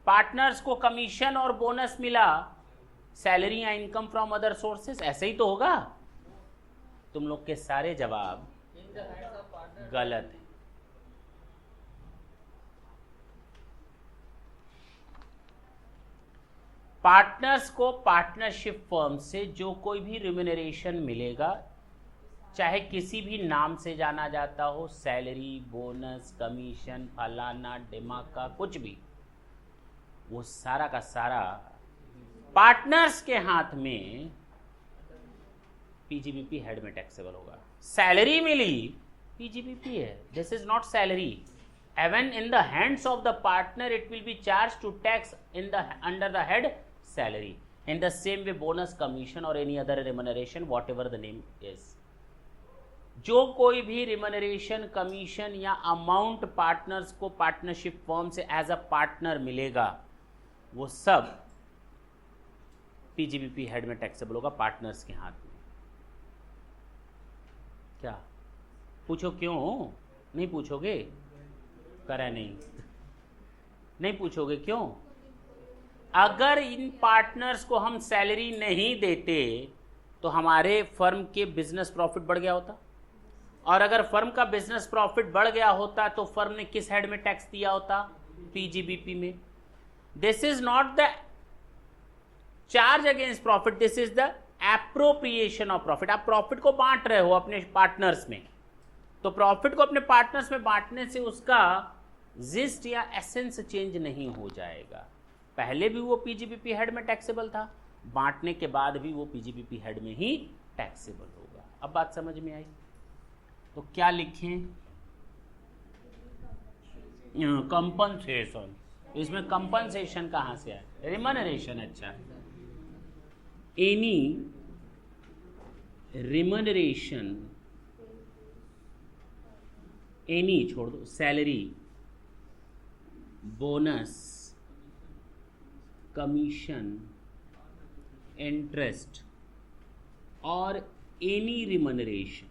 Partners को कमीशन और बोनस मिला, सैलरी या इनकम फ्रॉम अदर सोर्सेस। ऐसे ही तो होगा। तुम लोग के सारे जवाब गलत है। पार्टनर्स को पार्टनरशिप फर्म से जो कोई भी रिम्यूनरेशन मिलेगा, चाहे किसी भी नाम से जाना जाता हो, सैलरी, बोनस, कमीशन, फलाना ढिमाका, कुछ भी, वो सारा का सारा पार्टनर्स के हाथ में PGBP हेड में टैक्सेबल होगा। सैलरी मिली, PGBP है, this is not salary. Even in the hands of the partner, it will be charged to tax in the under the head salary. In the same way, bonus, commission or any other remuneration, whatever the name is. जो कोई भी रिमनरेशन, कमीशन या अमाउंट पार्टनर्स को पार्टनरशिप फर्म से एज अ पार्टनर मिलेगा, वो सब PGBP हेड में टैक्सेबल होगा पार्टनर्स के हाथ में। क्या पूछो, क्यों नहीं पूछोगे? करा नहीं, नहीं पूछोगे क्यों? अगर इन पार्टनर्स को हम सैलरी नहीं देते तो हमारे फर्म के बिजनेस प्रॉफिट बढ़ गया होता, और अगर फर्म का बिजनेस प्रॉफिट बढ़ गया होता तो फर्म ने किस हेड में टैक्स दिया होता? पीजीबीपी में। This is not the charge against profit, this is the appropriation of profit. आप प्रॉफिट को बांट रहे हो अपने पार्टनर्स में, तो प्रॉफिट को अपने पार्टनर्स में बांटने से उसका जिस्ट या एसेंस चेंज नहीं हो जाएगा। पहले भी वो पीजीबीपी हेड में टैक्सेबल था, बांटने के बाद भी वो पीजीबीपी हेड में ही टैक्सेबल होगा। अब बात समझ में आई? तो क्या लिखें? कंपनसेशन। इसमें कंपनसेशन कहां से आया? रिमनरेशन। अच्छा, एनी रिमनरेशन, एनी छोड़ दो, सैलरी, बोनस, कमीशन, इंटरेस्ट और any रिमनरेशन,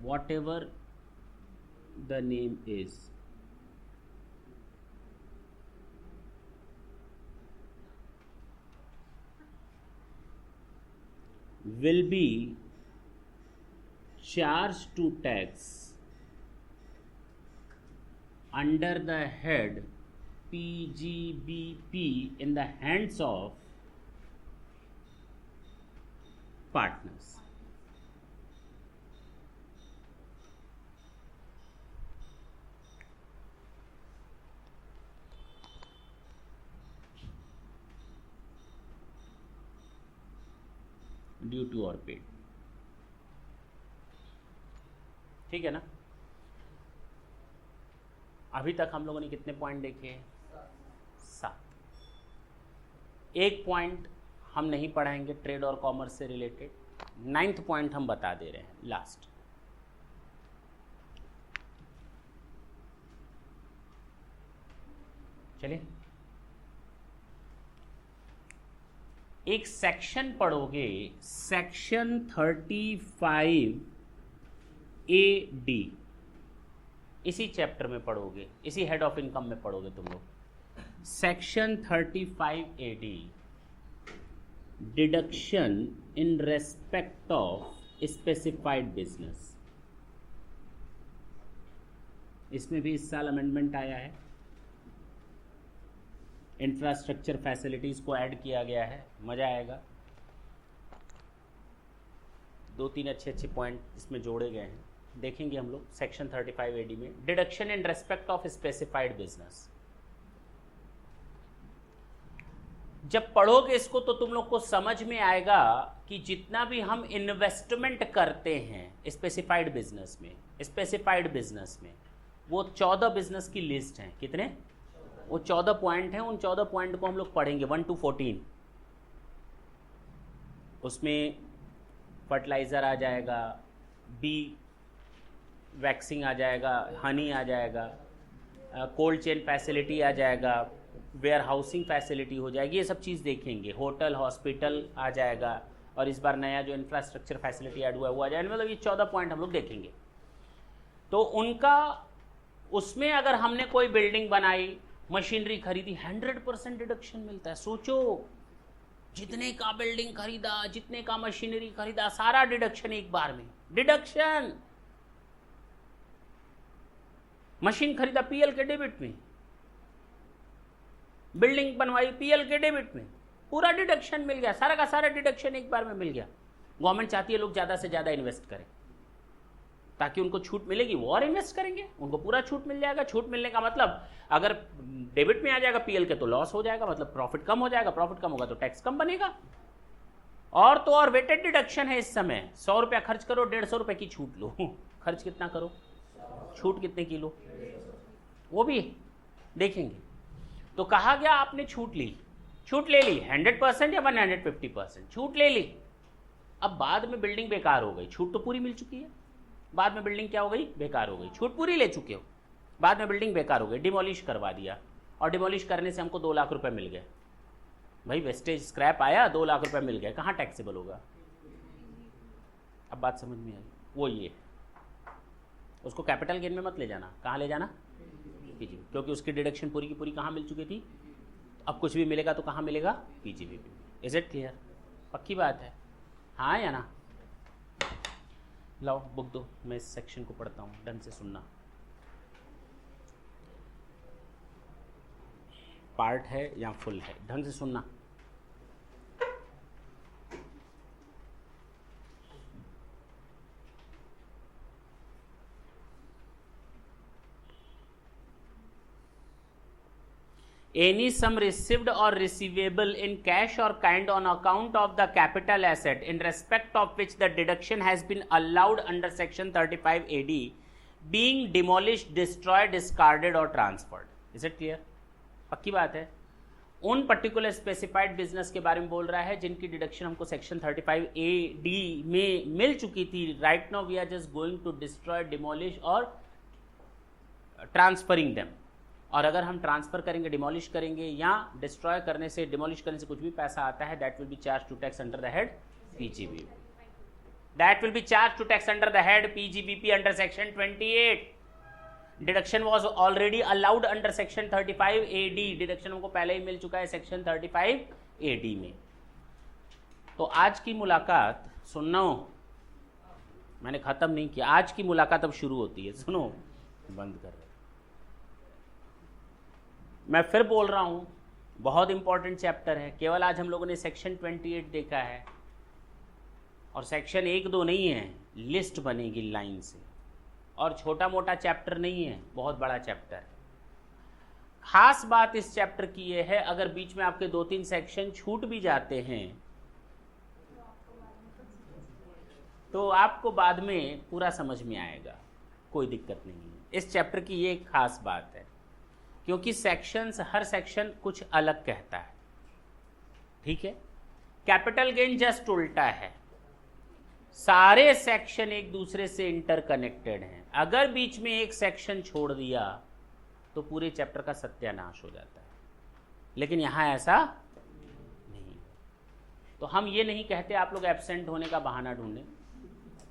whatever the name is, will be charged to tax under the head PGBP in the hands of partners. Due to or paid. ठीक है ना? अभी तक हम लोगों ने कितने पॉइंट देखे? 7। एक पॉइंट हम नहीं पढ़ाएंगे ट्रेड और कॉमर्स से रिलेटेड, 9th पॉइंट हम बता दे रहे हैं लास्ट। चलिए, एक सेक्शन पढ़ोगे, सेक्शन 35AD, इसी चैप्टर में पढ़ोगे, इसी हेड ऑफ इनकम में पढ़ोगे तुम लोग। Section 35AD, deduction in respect of specified business. इसमें भी इस साल अमेंडमेंट आया है, इंफ्रास्ट्रक्चर फैसिलिटीज़ को ऐड किया गया है, मज़ा आएगा। 2-3 अच्छे पॉइंट इसमें जोड़े गए हैं, देखेंगे हम लोग सेक्शन 35AD में, deduction in respect of specified business. जब पढ़ोगे इसको तो तुम लोग को समझ में आएगा कि जितना भी हम इन्वेस्टमेंट करते हैं स्पेसिफाइड बिजनेस में, वो 14 बिजनेस की लिस्ट है। कितने? वो 14 पॉइंट हैं। उन 14 पॉइंट को हम लोग पढ़ेंगे 1 to 14। उसमें फर्टिलाइज़र आ जाएगा, बी वैक्सिंग आ जाएगा, हनी आ जाएगा, कोल्ड चेन फैसिलिटी आ जाएगा, वेयर हाउसिंग फैसिलिटी हो जाएगी, ये सब चीज़ देखेंगे। होटल, हॉस्पिटल आ जाएगा, और इस बार नया जो इंफ्रास्ट्रक्चर फैसिलिटी ऐड हुआ है वो आ जाएगा। मतलब ये 14 पॉइंट हम लोग देखेंगे। तो उनका, उसमें अगर हमने कोई बिल्डिंग बनाई, मशीनरी खरीदी, 100% डिडक्शन मिलता है। सोचो, जितने का बिल्डिंग खरीदा, जितने का मशीनरी खरीदा, सारा डिडक्शन एक बार में। डिडक्शन, मशीन खरीदा पीएल के डेबिट में, बिल्डिंग बनवाई पीएल के डेबिट में, पूरा डिडक्शन मिल गया, सारा का सारा डिडक्शन एक बार में मिल गया। गवर्नमेंट चाहती है लोग ज़्यादा से ज़्यादा इन्वेस्ट करें, ताकि उनको छूट मिलेगी, वो और इन्वेस्ट करेंगे, उनको पूरा छूट मिल जाएगा। छूट मिलने का मतलब, अगर डेबिट में आ जाएगा पीएल के तो लॉस हो जाएगा, मतलब प्रॉफिट कम हो जाएगा, प्रॉफिट कम होगा तो टैक्स कम बनेगा। और तो और वेटेड डिडक्शन है इस समय। 100 रुपया खर्च करो, 150 रुपये की छूट लो। खर्च कितना करो, छूट कितने की लो, वो भी देखेंगे। तो कहा गया आपने छूट ली, छूट ले ली 100% या 150%, छूट ले ली। अब बाद में बिल्डिंग बेकार हो गई, छूट तो पूरी मिल चुकी है, बाद में बिल्डिंग क्या हो गई? बेकार हो गई। छूट पूरी ले चुके हो, बाद में बिल्डिंग बेकार हो गई, डिमोलिश करवा दिया, और डिमोलिश करने से हमको 2 लाख रुपए मिल गए। भाई वेस्टेज स्क्रैप आया 2 लाख रुपए मिल गया, कहाँ टैक्सेबल होगा? अब बात समझ में आई? वो ये उसको कैपिटल गेन में मत ले जाना, कहाँ ले जाना? पीजीबीपी, क्योंकि उसकी डिडक्शन पूरी की पूरी कहाँ मिल चुकी थी, अब कुछ भी मिलेगा तो कहाँ मिलेगा? पीजीबीपी। Is it clear? पक्की बात है, हाँ या ना? लाओ बुक दो, मैं इस सेक्शन को पढ़ता हूँ, ढंग से सुनना। पार्ट है या फुल है, ढंग से सुनना। Any sum received or receivable in cash or kind on account of the capital asset in respect of which the deduction has been allowed under section 35 AD being demolished, destroyed, discarded or transferred. Is it clear? पक्की बात है। उन पर्टिकुलर स्पेसिफाइड बिजनेस के बारे में बोल रहा है जिनकी डिडक्शन हमको सेक्शन 35 AD में मिल चुकी थी। Right now we are just going to destroy, demolish और ट्रांसफरिंग देम। और अगर हम ट्रांसफर करेंगे, डिमोलिश करेंगे या डिस्ट्रॉय करने से, डिमोलिश करने से कुछ भी पैसा आता है, that will be charge to tax under the head PGBP. That will be charge to tax under the head PGBP under section 28। Deduction was already allowed under section 35 AD। Deduction हमको पहले ही मिल चुका है सेक्शन 35 AD में। तो आज की मुलाकात सुनो, मैंने खत्म नहीं किया, आज की मुलाकात अब शुरू होती है, सुनो, बंद कर रहे। मैं फिर बोल रहा हूँ, बहुत इंपॉर्टेंट चैप्टर है। केवल आज हम लोगों ने सेक्शन 28 देखा है और सेक्शन 1-2 नहीं है, लिस्ट बनेगी लाइन से। और छोटा मोटा चैप्टर नहीं है, बहुत बड़ा चैप्टर है। खास बात इस चैप्टर की ये है, अगर बीच में आपके 2-3 सेक्शन छूट भी जाते हैं तो आपको बाद में पूरा समझ में आएगा, कोई दिक्कत नहीं है। इस चैप्टर की ये खास बात है, क्योंकि सेक्शंस, हर सेक्शन कुछ अलग कहता है, ठीक है। कैपिटल गेन जस्ट उल्टा है, सारे सेक्शन एक दूसरे से इंटरकनेक्टेड हैं। अगर बीच में एक सेक्शन छोड़ दिया तो पूरे चैप्टर का सत्यानाश हो जाता है, लेकिन यहां ऐसा नहीं। तो हम ये नहीं कहते आप लोग एब्सेंट होने का बहाना ढूंढें,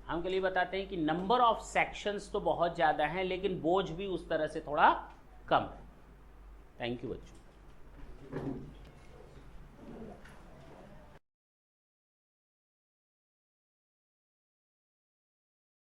हम के लिए बताते हैं कि नंबर ऑफ सेक्शंस तो बहुत ज़्यादा हैं, लेकिन बोझ भी उस तरह से थोड़ा कम है। थैंक यू बच्चों।